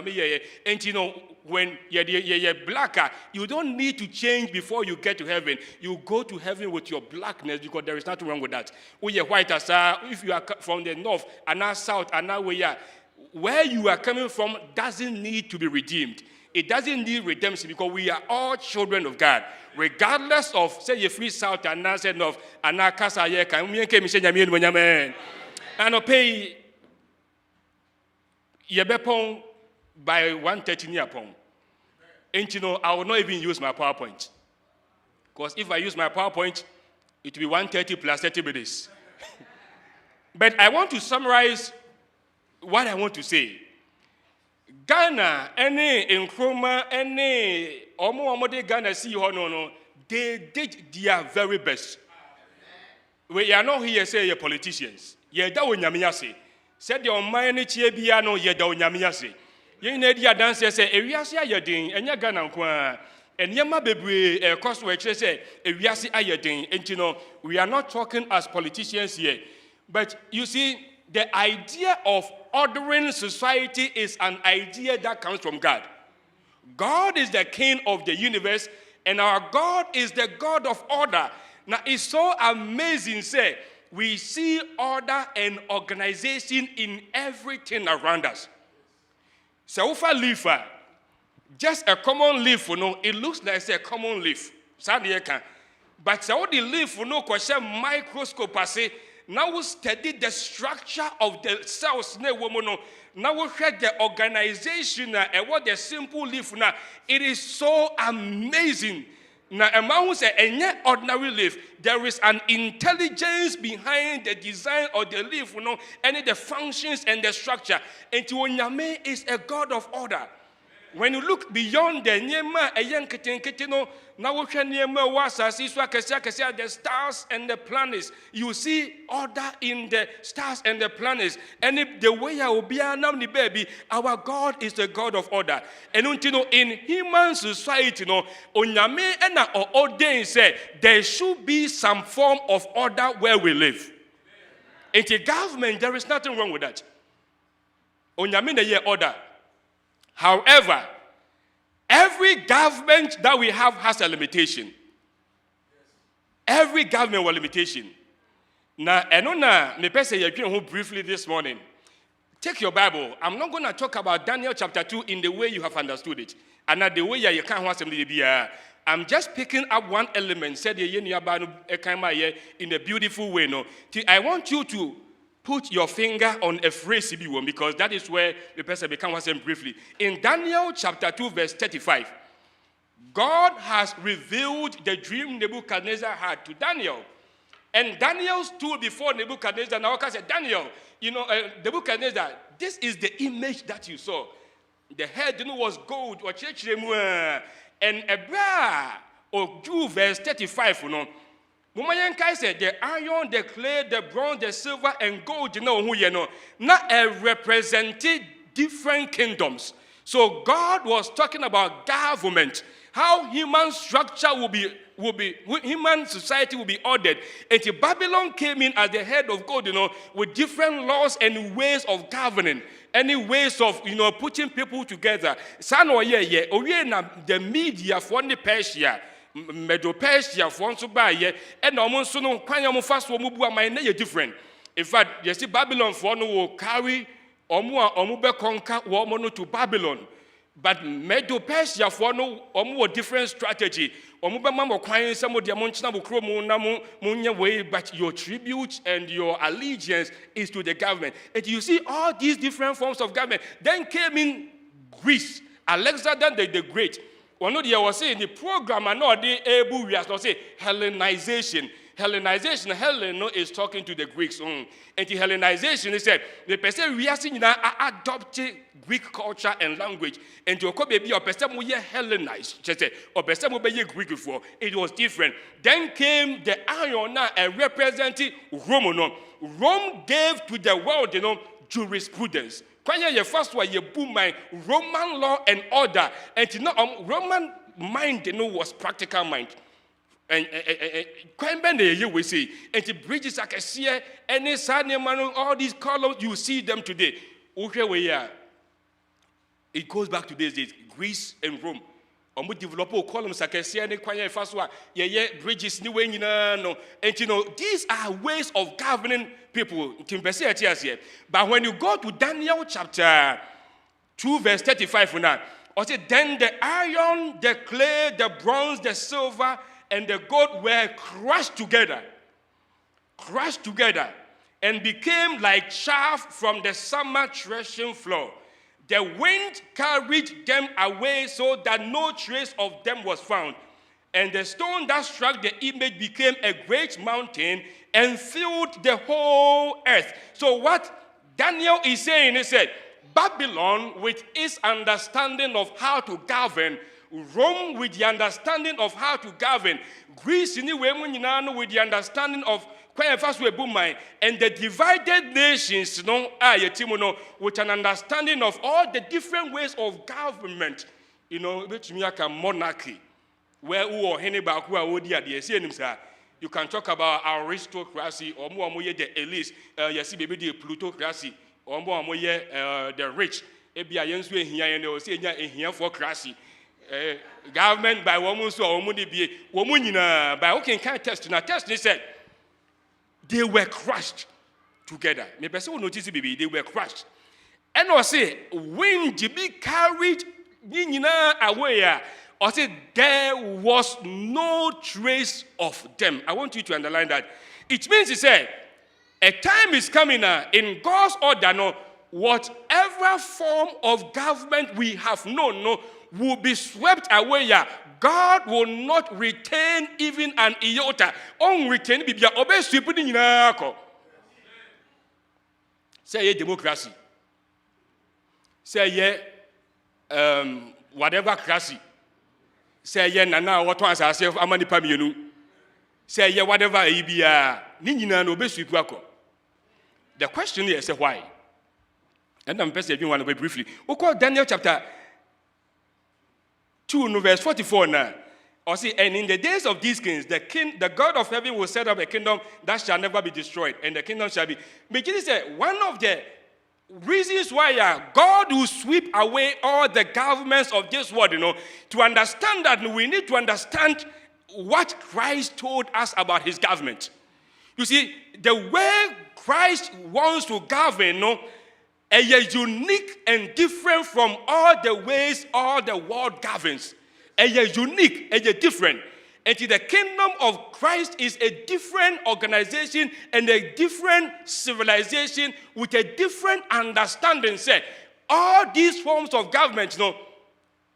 Speaker 9: when you're blacker, you don't need to change before you get to heaven. You go to heaven with your blackness because there is nothing wrong with that. When you're white, if you are from the north, and now south, and now where you are coming from doesn't need to be redeemed. It doesn't need redemption because we are all children of God. Regardless of, say, you free south and now say north, and now casa yeka, and I pay Yebepon by 1:30 near pong. And I will not even use my PowerPoint. Because if I use my PowerPoint, it will be 1:30 plus 30 minutes. But I want to summarize what I want to say. Ghana, any Nkrumah, any Omo Ghana see no, they did their very best. We are not here say you're politicians. Ye da onyamiase. Said the Almighty Chiebia no ye da onyamiase. Ye na dia dance say ewiase ayedin enya Ghana nko and yema bebre cost we say ewiase ayedin. And we are not talking as politicians here. But you see, the idea of ordering society is an idea that comes from God. God is the king of the universe, and our God is the God of order. Now, it's so amazing, say, we see order and organization in everything around us. So, if I leaf, just a common leaf, it looks like a common leaf. But so the leaf, question microscope, now we study the structure of the cells. Now we heard the organization and what the simple leaf now. It is so amazing. Now, among any ordinary leaf, there is an intelligence behind the design of the leaf, and the functions and the structure. And Onyame is a God of order. When you look beyond the Nyema, now the stars and the planets, you see order in the stars and the planets. And if the way I will be baby, our God is the God of order. And in human society, Onyame and ordain say there should be some form of order where we live. In the government, there is nothing wrong with that. Onyame the year order. However, every government that we have has a limitation. Every government has a limitation. Now, me say you briefly this morning. Take your Bible. I'm not going to talk about Daniel chapter 2 in the way you have understood it. And not the way you can't want somebody to be. I'm just picking up one element, said in a beautiful way. I want you to put your finger on a phrase because that is where the person becomes briefly. In Daniel chapter 2, verse 35, God has revealed the dream Nebuchadnezzar had to Daniel. And Daniel stood before Nebuchadnezzar. Now, I said, Daniel, Nebuchadnezzar, this is the image that you saw. The head was gold, or and a bra, or Jew, verse 35, Mumayankai said, the iron, the clay, the bronze, the silver, and gold, not represented different kingdoms. So God was talking about government, how human structure human society will be ordered. And Babylon came in as the head of God, with different laws and ways of governing. any ways of, putting people together. San or ye, na the media for the Persia, Medo-Persia for so by ye, and almost no kwanya fast wo mubu amay different. In fact, you see Babylon for no will carry omu be conquer woman to Babylon. But Medo-Persia for no omu different strategy. Omu be mamo kwanya some of the amonchina bukro munya way, but your tribute and your allegiance is to the government. And you see all these different forms of government. Then came in Greece, Alexander the Great. One of the was saying the program and not the able we are to say Hellenization. Hellenization, Hellen is talking to the Greeks. And the Hellenization, he said, the person we are seeing now adopted Greek culture and language. And to baby or person we Hellenized, or person we be Greek before. It was different. Then came the iron and representing Rome. Rome gave to the world, jurisprudence. When you first one, you boom my Roman law and order. And Roman mind, was practical mind. And we see, and the bridges I can see any sudden all these columns you see them today. Okay, we are. It goes back to these days, Greece and Rome. We develop columns I can see any quiet first one. Yeah, bridges new way, no. And these are ways of governing people. But when you go to Daniel chapter 2, verse 35 for now, or say then the iron, the clay, the bronze, the silver, and the gold were crushed together, and became like chaff from the summer threshing floor. The wind carried them away so that no trace of them was found. And the stone that struck the image became a great mountain and filled the whole earth. So what Daniel is saying, he said, Babylon, with its understanding of how to govern, Rome with the understanding of how to govern, Greece with the understanding of and the divided nations with an understanding of all the different ways of government, which like a monarchy, where you can talk about aristocracy or more the elites, maybe the plutocracy or more the rich. For crazy. Government by woman so woman by okay can test now test they said they were crushed together. Me person will notice baby they were crushed. And I say wind be carried away. I say there was no trace of them. I want you to underline that. It means he said a time is coming in God's order whatever form of government we have known will be swept away. God will not retain even an iota. On retain bibia obe sweep ni nyina. Say democracy. Say whatever crazy. Say nana what wants ourselves amani pamienu. Say whatever ibia ni nyina no obe sweep ako. The question is why? And I'm perceiving one way briefly. We call Daniel chapter 2, verse 44 now. Or see, and in the days of these kings, the God of heaven will set up a kingdom that shall never be destroyed, and the kingdom shall be. But Jesus said, one of the reasons why God will sweep away all the governments of this world, to understand that we need to understand what Christ told us about his government. You see, the way Christ wants to govern, is unique and different from all the ways all the world governs. Is unique, is different. And the kingdom of Christ is a different organization and a different civilization with a different understanding. Say, all these forms of government,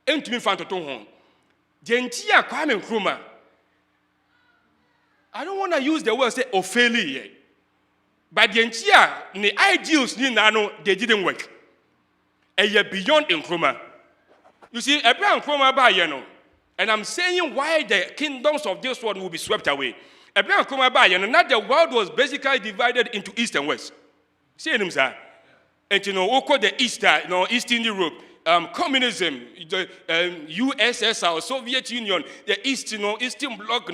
Speaker 9: ain't me fan to home. Gentia Kwame Nkrumah. I don't want to use the word say Ophelia. But the entire ideals they didn't work. And you're beyond Nkrumah. You see, Abraham Nkrumah by and I'm saying why the kingdoms of this world will be swept away. Abraham Nkrumah by not the world was basically divided into east and west. See him, sir. And we call the Eastern Europe, communism, the USSR, Soviet Union, the East, Eastern Bloc,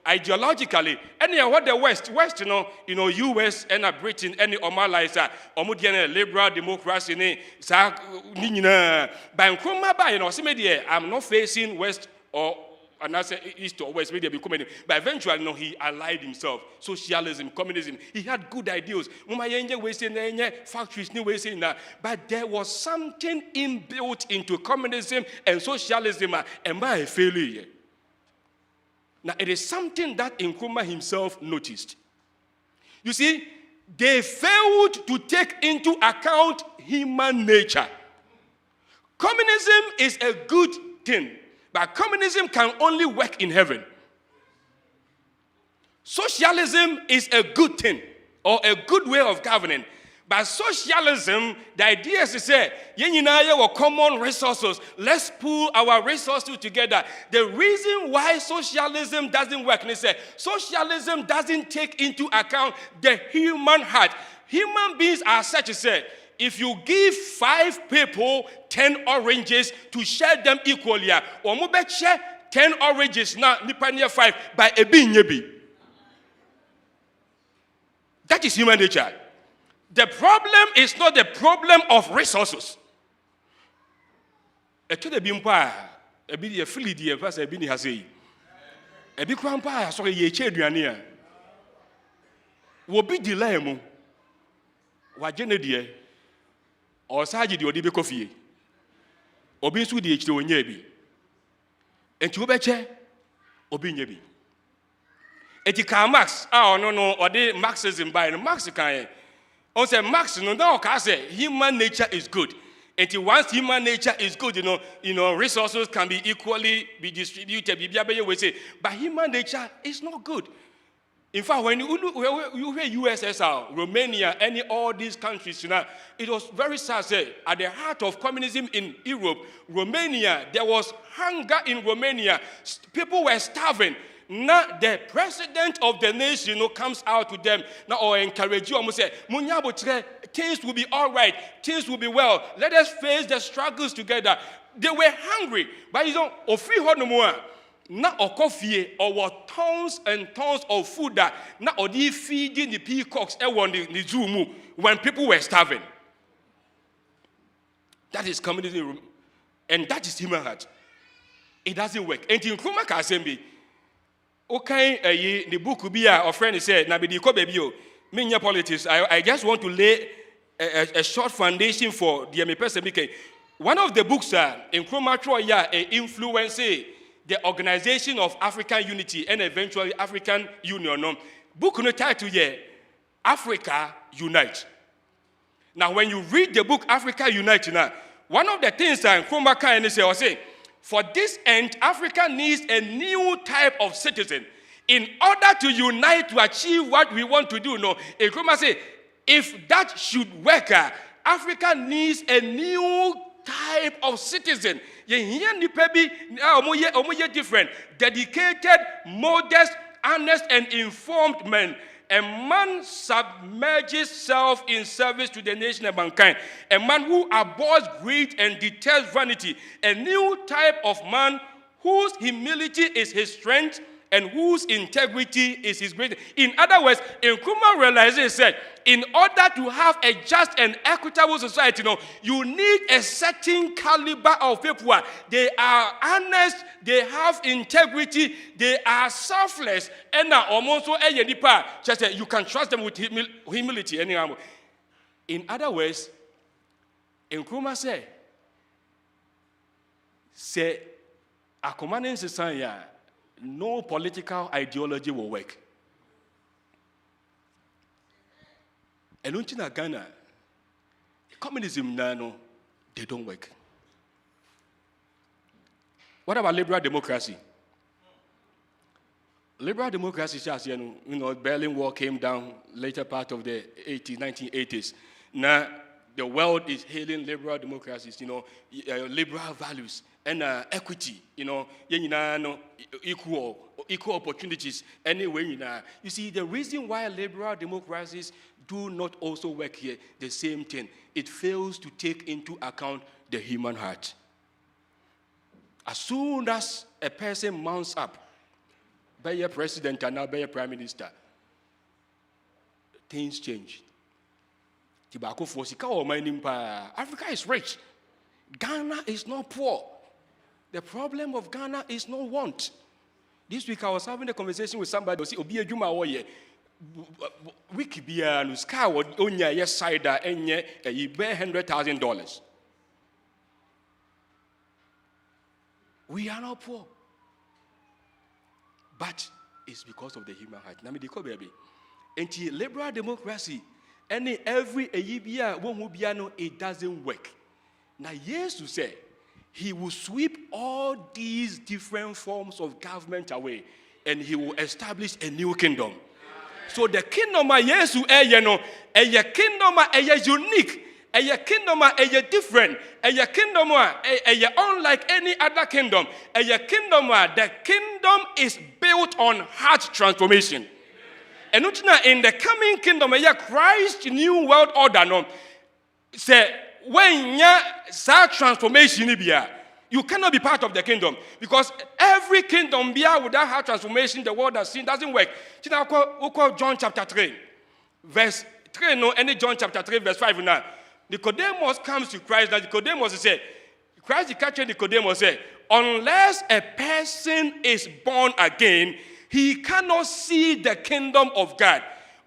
Speaker 9: ideologically, any what the West, US and Britain, any Omalizer, Omudian liberal democracy, I'm not facing West or another East or West media becoming, but eventually, he allied himself. Socialism, communism. He had good ideals. Factories, but there was something inbuilt into communism and socialism, and by a failure. Now, it is something that Nkrumah himself noticed. You see, they failed to take into account human nature. Communism is a good thing, but communism can only work in heaven. Socialism is a good thing or a good way of governing. But socialism, the idea is to say, common resources. Let's pool our resources together. The reason why socialism doesn't work is that socialism doesn't take into account the human heart. Human beings are such as say, if you give 5 people 10 oranges to share them equally, or share 10 oranges now, nipa near 5 by a bin. That is human nature. The problem is not the problem of resources. A to the bimpa, a bit of filidia, as a bini has a big grandpa, so ye cheduania. Will be delay, Wajenedia, or Saji or Dibe Coffee, or being sweet to Nyebi, and to Beche, or being Yebi. Etika Max, no, or the Marxism by the Mexican. On say Marx, human nature is good. And once human nature is good, resources can be equally be distributed. But human nature is not good. In fact, when you hear USSR, Romania, all these countries, it was very sad. Say, at the heart of communism in Europe, Romania, there was hunger in Romania. People were starving. Now the president of the nation comes out to them now or encourage you and say, things will be all right, things will be well. Let us face the struggles together. They were hungry, but now or coffee or what tons and tons of food that now or they feeding the peacocks the zoo when people were starving. That is communism, and that is human heart. It doesn't work. And in Nkrumah Kasembe. Okay, the book could be a friend said, Minya politics. I just want to lay a short foundation for the person. One of the books in Nkrumah Troya influence the Organization of African Unity and eventually African Union. Book no title here, Africa Unite. Now, when you read the book Africa Unite, now one of the things that Nkrumah can say. For this end, Africa needs a new type of citizen. In order to unite to achieve what we want to do, Nkrumah say, if that should work, Africa needs a new type of citizen. Different, dedicated, modest, honest, and informed men. A man submerges self in service to the nation and mankind. A man who abhors greed and detests vanity. A new type of man whose humility is his strength and whose integrity is his greatness. In other words, Nkrumah realizes that in order to have a just and equitable society, you need a certain caliber of people. They are honest, they have integrity, they are selfless, and almost you can trust them with humility. In other words, Nkrumah say, a commanding society, no political ideology will work. And in Ghana, communism, they don't work. What about liberal democracy? Liberal democracy, Berlin Wall came down later part of the 1980s. Now, the world is hailing liberal democracies, liberal values and equity, equal opportunities anyway. You see, the reason why liberal democracies do not also work here, the same thing. It fails to take into account the human heart. As soon as a person mounts up, be a president and now be a prime minister, things change. Africa is rich. Ghana is not poor. The problem of Ghana is no want. This week I was having a conversation with somebody. Wikipedia no sky would onya yes cider and ye $100,000. We are not poor. But it's because of the human heart. Now me call baby. Anti liberal democracy and every it doesn't work. Now Jesus said he will sweep all these different forms of government away and he will establish a new kingdom. So the kingdom of Jesus is a kingdom is unique, a kingdom is different, a kingdom is unlike any other kingdom, a kingdom the kingdom is built on heart transformation. And in the coming kingdom, Christ new world order no say when that transformation you cannot be part of the kingdom because every kingdom without heart transformation the world has seen doesn't work. John chapter 3, verse 3. No, any John chapter 3, verse 5 now. Nicodemus comes to Christ. Now Nicodemus said, Christ catching Nicodemus said, unless a person is born again, he cannot see the kingdom of God.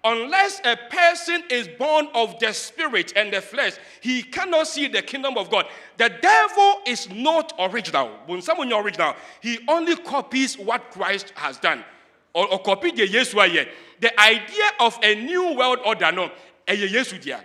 Speaker 9: Unless a person is born of the spirit and the flesh, he cannot see the kingdom of God. The devil is not original. When someone is original, he only copies what Christ has done. Or copy the Yeshua. The idea of a new world order, no, a Yeshua.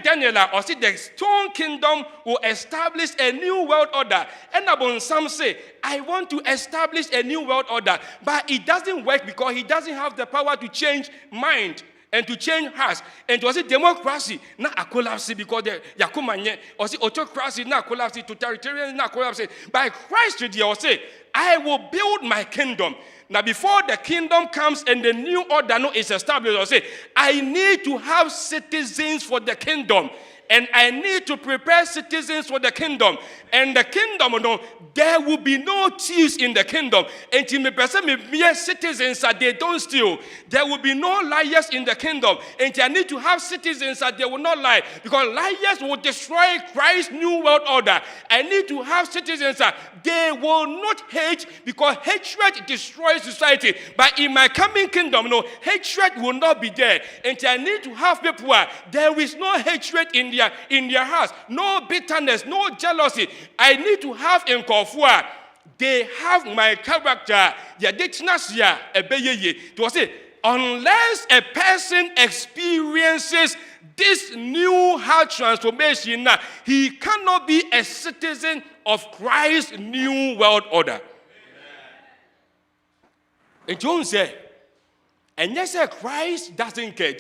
Speaker 9: Daniel or see the stone kingdom will establish a new world order. And some say, I want to establish a new world order. But it doesn't work because he doesn't have the power to change mind and to change hearts. And to see democracy, not a collapse because the Yakumanye, or see autocracy, not collapse, totalitarian, not collapse. By Christ, you say, I will build my kingdom. Now, before the kingdom comes and the new order is established, I'll say, I need to have citizens for the kingdom. And I need to prepare citizens for the kingdom. And the kingdom, there will be no thieves in the kingdom. And citizens that they don't steal. There will be no liars in the kingdom. And I need to have citizens that they will not lie. Because liars will destroy Christ's new world order. I need to have citizens that they will not hate because hatred destroys society. But in my coming kingdom, hatred will not be there. And I need to have people where there is no hatred in their hearts, no bitterness, no jealousy. I need to have in Kofua. They have my character. To say, unless a person experiences this new heart transformation, he cannot be a citizen of Christ's new world order. And John said, and yes, Christ doesn't care.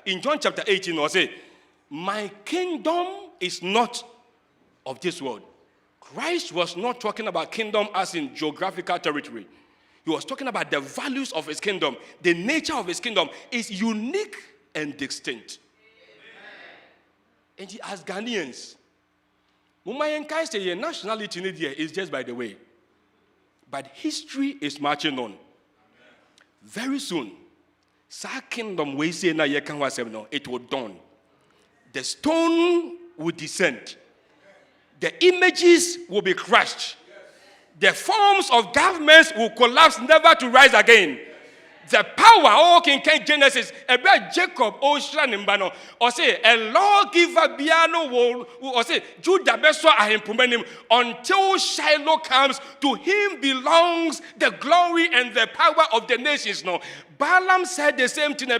Speaker 9: In John chapter 18, he said, my kingdom is not of this world. Christ was not talking about kingdom as in geographical territory. He was talking about the values of his kingdom. The nature of his kingdom is unique and distinct. And as Ghanaians, nationality is just by the way. But history is marching on. Very soon, kingdom it will dawn. The stone will descend. The images will be crushed. The forms of governments will collapse, never to rise again. The power, King Genesis, about Jacob, Nimbano, or say a lawgiver Biano will, or say Judah Beswa Ahimpumenim, until Shiloh comes, to him belongs the glory and the power of the nations. No. Balaam said the same thing.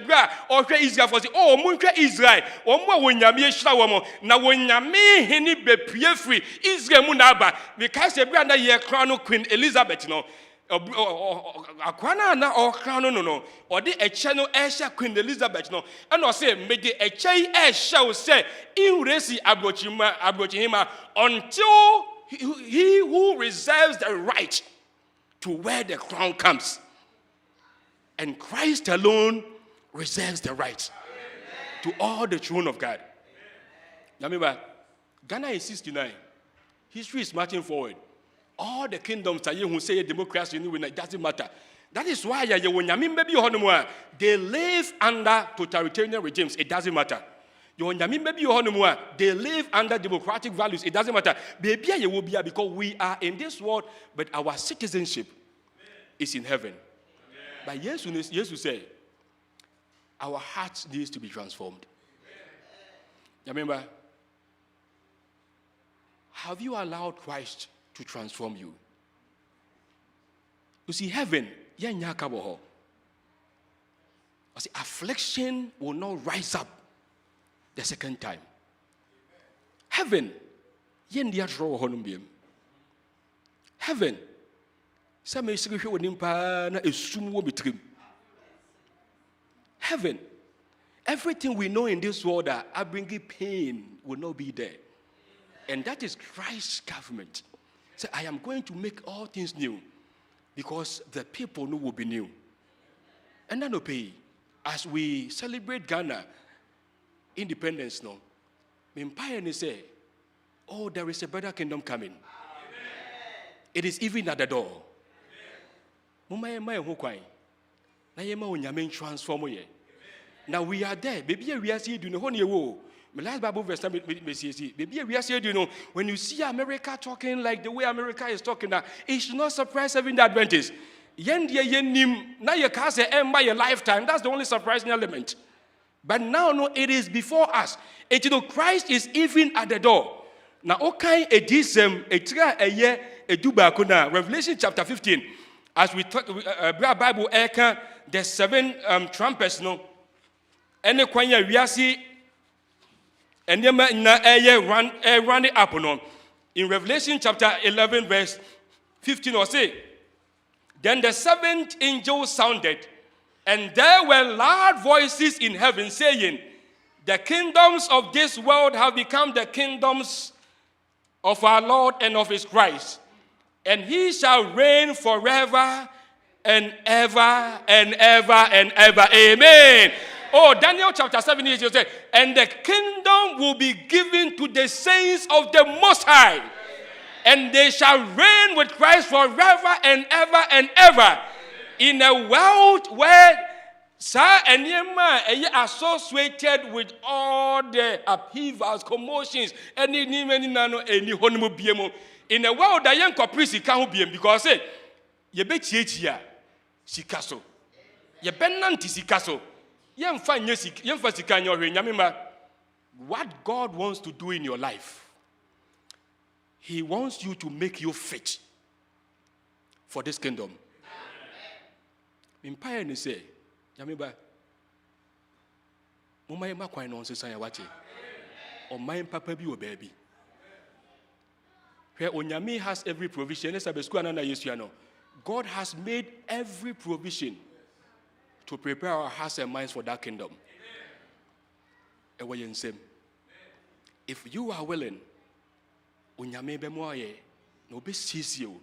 Speaker 9: Or Israel for oh, Munka Israel, or more when Yami Shawamo, now when Yami Henny be free, Israel Munaba, because the brother year crown Queen Elizabeth, akwana na ɔka no ɔde ɛkyɛ no ɛhyɛ Queen Elizabeth no ɛna ɔsɛ mede ɛkyɛ yi ɛhyɛ wo sɛ inwuresi aburokyihima until he who reserves the right to wear the crown comes. And Christ alone reserves the right to all the children of God. Now remember, Ghana is 69. History is marching forward. All the kingdoms that you say democracy, it doesn't matter. That is why they live under totalitarian regimes. It doesn't matter. They live under democratic values. It doesn't matter. Because we are in this world, but our citizenship is in heaven. But Jesus said, our hearts needs to be transformed. Remember, have you allowed Christ to transform you? You see, heaven, affliction will not rise up the second time. Heaven, heaven, heaven, everything we know in this world that are bringing pain will not be there. And that is Christ's government. So I am going to make all things new because the people know will be new. And then pay as we celebrate Ghana independence now, Empire say, oh, there is a better kingdom coming. It is even at the door. Now we are there. Baby, we are seeing the my last Bible verse, baby, we are seeing when you see America talking like the way America is talking now, it should not surprise even the Adventist. Now you can't say end by your lifetime. That's the only surprising element. But now, no, it is before us. Christ is even at the door. Now, okay, Revelation chapter 15, as we talk, Bible, the 7 trumpets, no, and the kwanya we are see, and then run it up, no. In Revelation chapter 11, verse 15, or say, then the 7th angel sounded, and there were loud voices in heaven saying, the kingdoms of this world have become the kingdoms of our Lord and of his Christ. And he shall reign forever and ever and ever and ever. Amen. Oh, Daniel chapter 7, he says, and the kingdom will be given to the saints of the Most High. And they shall reign with Christ forever and ever and ever. In a world where and are associated with all the upheavals, commotions, in a world that young caprice can't be because you bet Sikaso, you benanti Sikaso, young fine Yamima. What God wants to do in your life, he wants you to make you fit for this kingdom. Empire ni say, Yamiba, Mumay Makwai non say wachi, or my papa be your baby. Where Onyami has every provision, God has made every provision to prepare our hearts and minds for that kingdom. If you are willing, Onyami be moye, no be sees you.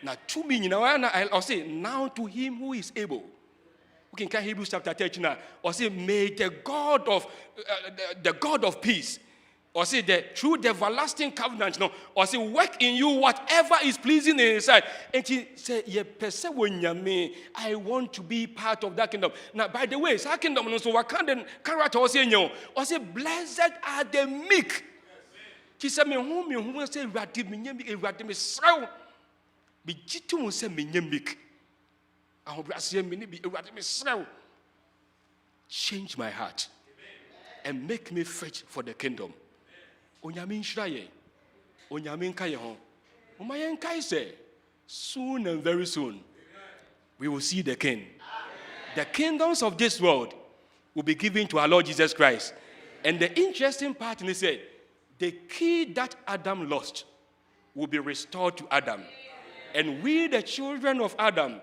Speaker 9: Now, to me, I'll say, now to him who is able. We can Hebrews chapter 13 now. Or say, may the God of peace, or say, through the everlasting covenant, no, or say, work in you whatever is pleasing in his sight. And he said, I want to be part of that kingdom. Now, by the way, that kingdom, so what kind of character was saying, or say, blessed are the meek. He said, me who say, Bijitu se menyemik. Change my heart and make me fit for the kingdom. Onyamin shraye, onyamin kayeho. Umayen kaise. Soon and very soon, we will see the King. The kingdoms of this world will be given to our Lord Jesus Christ. And the interesting part is that the key that Adam lost will be restored to Adam. And we, the children of Adam,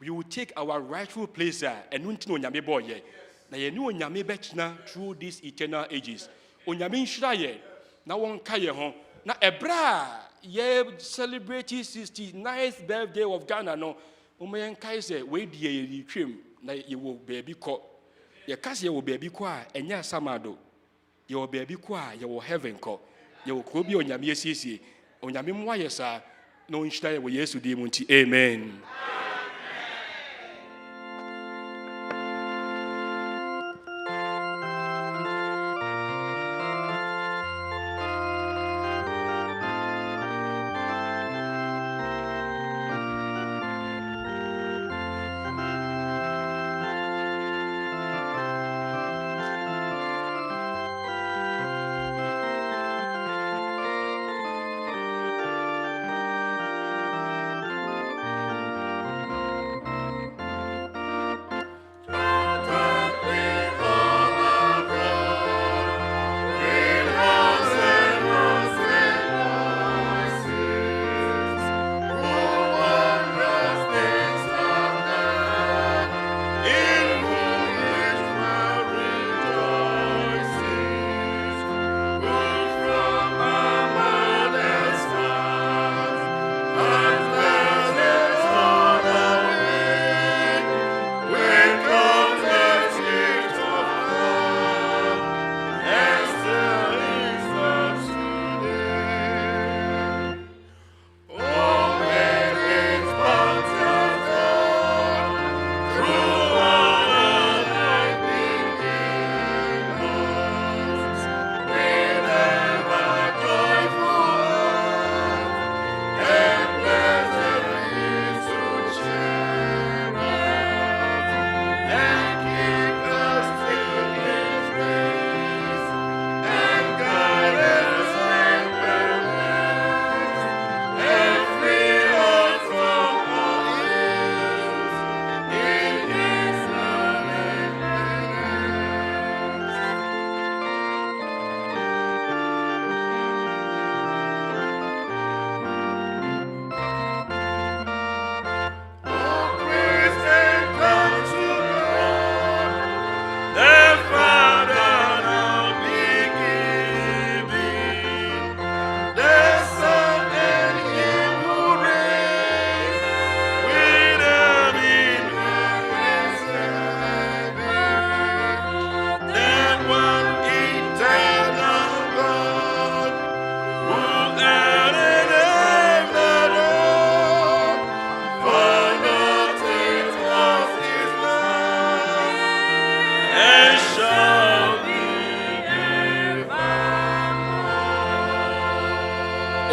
Speaker 9: we will take our rightful place and we know nyame boy. Na ye know nyame betna through these eternal ages. Onyame nhira ye na won ka ye ho. Na ebra ye celebrate 69th birthday of Ghana no. Omen kai say we die ye twem na ye wo baby ko. Ye kase ye wo baby ko a enya samado. Ye wo baby ko a ye wo heaven ko. Ye wo ko bi onyame asiesie. Onyame mwa ye sa no nhira ye wo Yesu di mu nti amen. Amen.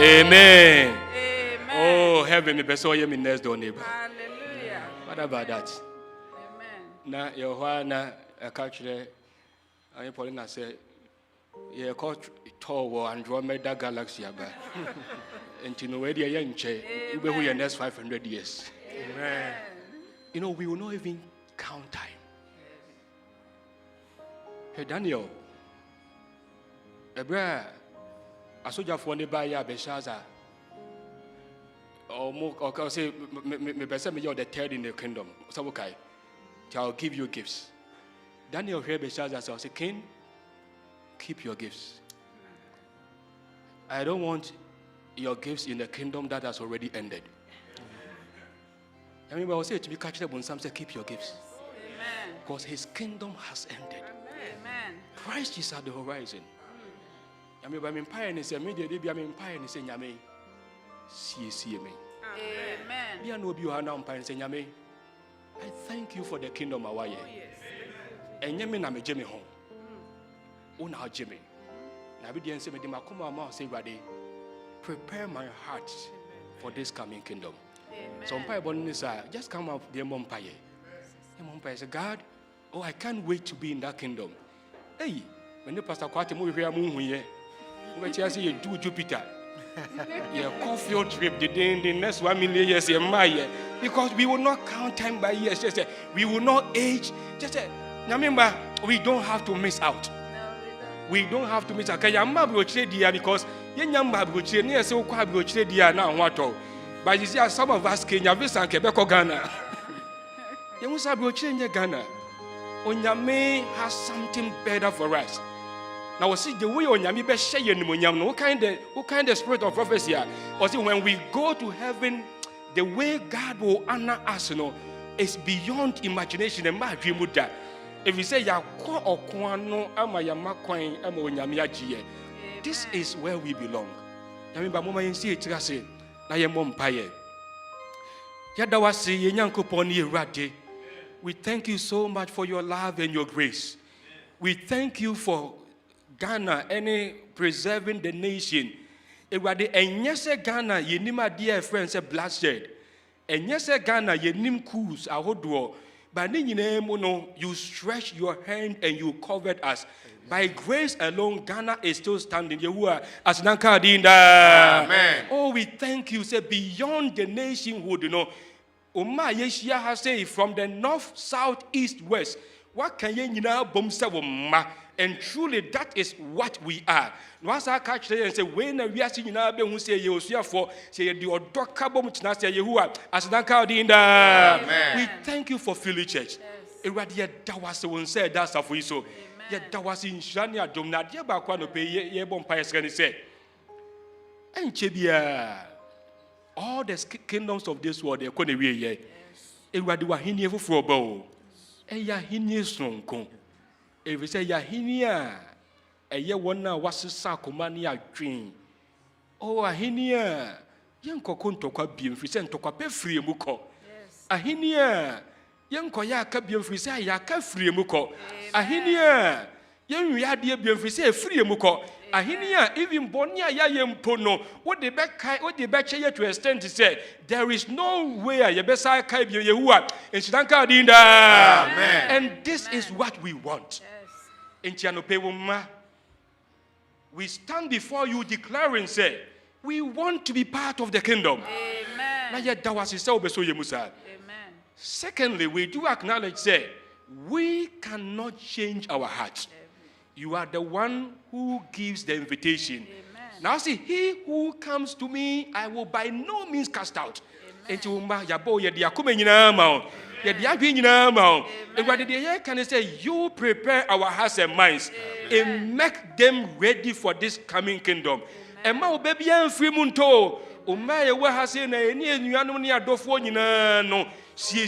Speaker 11: Amen.
Speaker 9: Oh, heaven, me person you me next door neighbor.
Speaker 11: Hallelujah.
Speaker 9: What about that?
Speaker 11: Amen.
Speaker 9: Na your na a culture. I Paulina say, "You call tall Andromeda galaxy aba." And you know where they are young che, you be who your next 500 years.
Speaker 11: Amen.
Speaker 9: You know we will not even count time. Hey Daniel, Ebra. Asoja for ne ba ya Beshaza. Or say me person me you're the third in the kingdom. So okay. I'll give you gifts. Daniel heard Beshaza say, King, keep your gifts. I don't want your gifts in the kingdom that has already ended. I mean, I will say to be catched up when some say keep your gifts.
Speaker 11: Amen.
Speaker 9: Because his kingdom has ended.
Speaker 11: Amen.
Speaker 9: Christ is at the horizon. I mean, I'm empire and say, media, I'm empire and say, Yame, see me.
Speaker 11: Amen.
Speaker 9: Be no be you now empire and say, Yame, I thank you for the kingdom of Hawaii. And Yame, I'm a Jimmy home. Una Jimmy. Now, be the answer, Madame, come on, say, ready, prepare my heart for this coming kingdom. So, umpire, just come up, dear umpire. The umpire said, God, oh, I can't wait to be in that kingdom. Hey, when the pastor quite a movie here, when you see you do Jupiter, your coffee trip, the next 1 million years, because we will not count time by years. Just we will not age. Just remember, we don't have to miss out. We don't have to miss out. Because you But you see, some of us Kenya visa Quebec Ghana. You must have your change Ghana. Onyame has something better for us. Now we see the way Onyame be share no what kind of spirit of prophecy are? Or see when we go to heaven, the way God will honor us, is beyond imagination and my dream would that. If we say ya kwa okwano ama ya makwan ama Onyame agie. This is where we belong. Nyame ba moma yensi etirase na ye mompaye. Yada wase ye nyankopon ye Awurade. We thank you so much for your love and your grace. We thank you for Ghana and preserving the nation. Ewurade enye se Ghana yenim ade friends say bloodshed. Enye se Ghana yenim coups ahodo. But you stretch your hand and you covered us. By grace alone, Ghana is still standing. Amen. Oh, we thank you. Say beyond the nationhood, Oma Yeshia has said from the north, south, east, west. What can you now bomb? And truly, that is what we are. Once I catch them and say, when we are seeing now, who say you for say the odokabom say Yehua as we thank you for Philly Church. It was that was one said that's for you so. Yet that was in Shania Domnat Yabaquano pay ye bompires can say. And Chebia, all the kingdoms of this world, they're going to be ye. It was the Wahini for a bow. And Yahini strong. If we say Yahinia, a year one now was a Sakumania dream. Oh, Ahinia, young Cocon toka beam free sent toka pay free muko. Ahinia, young Koyaka beam free say Yaka free muko. Ahinia, young Yadia beam free say free muko. Ahinia, even Bonia Yayam Pono, what the back chair to extend to say, there is no way I best I can be Yehua and Shanka Dinda. And this is what we want. In Chianopewuma, we stand before you declaring, say, we want to be part of the kingdom. Amen. Secondly, we do acknowledge, say, we cannot change our hearts. You are the one who gives the invitation. Amen. Now see, he who comes to me, I will by no means cast out. Can I say, you prepare our hearts and minds and make them ready for this coming kingdom. And my baby and free munto, Umaya has in a near Nuanonia Dofo no, see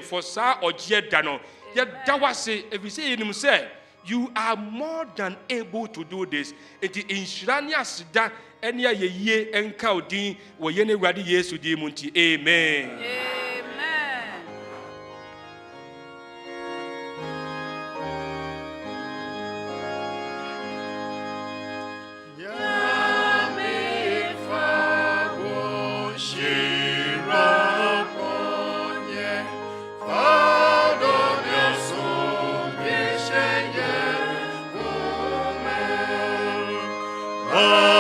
Speaker 9: for sa or Jedano. Yet that was it, if we say in himself. You are more than able to do this. It is in Shrania Sida, and ye and Kaudi, where ye ready yes with the Munti. Amen.
Speaker 3: Oh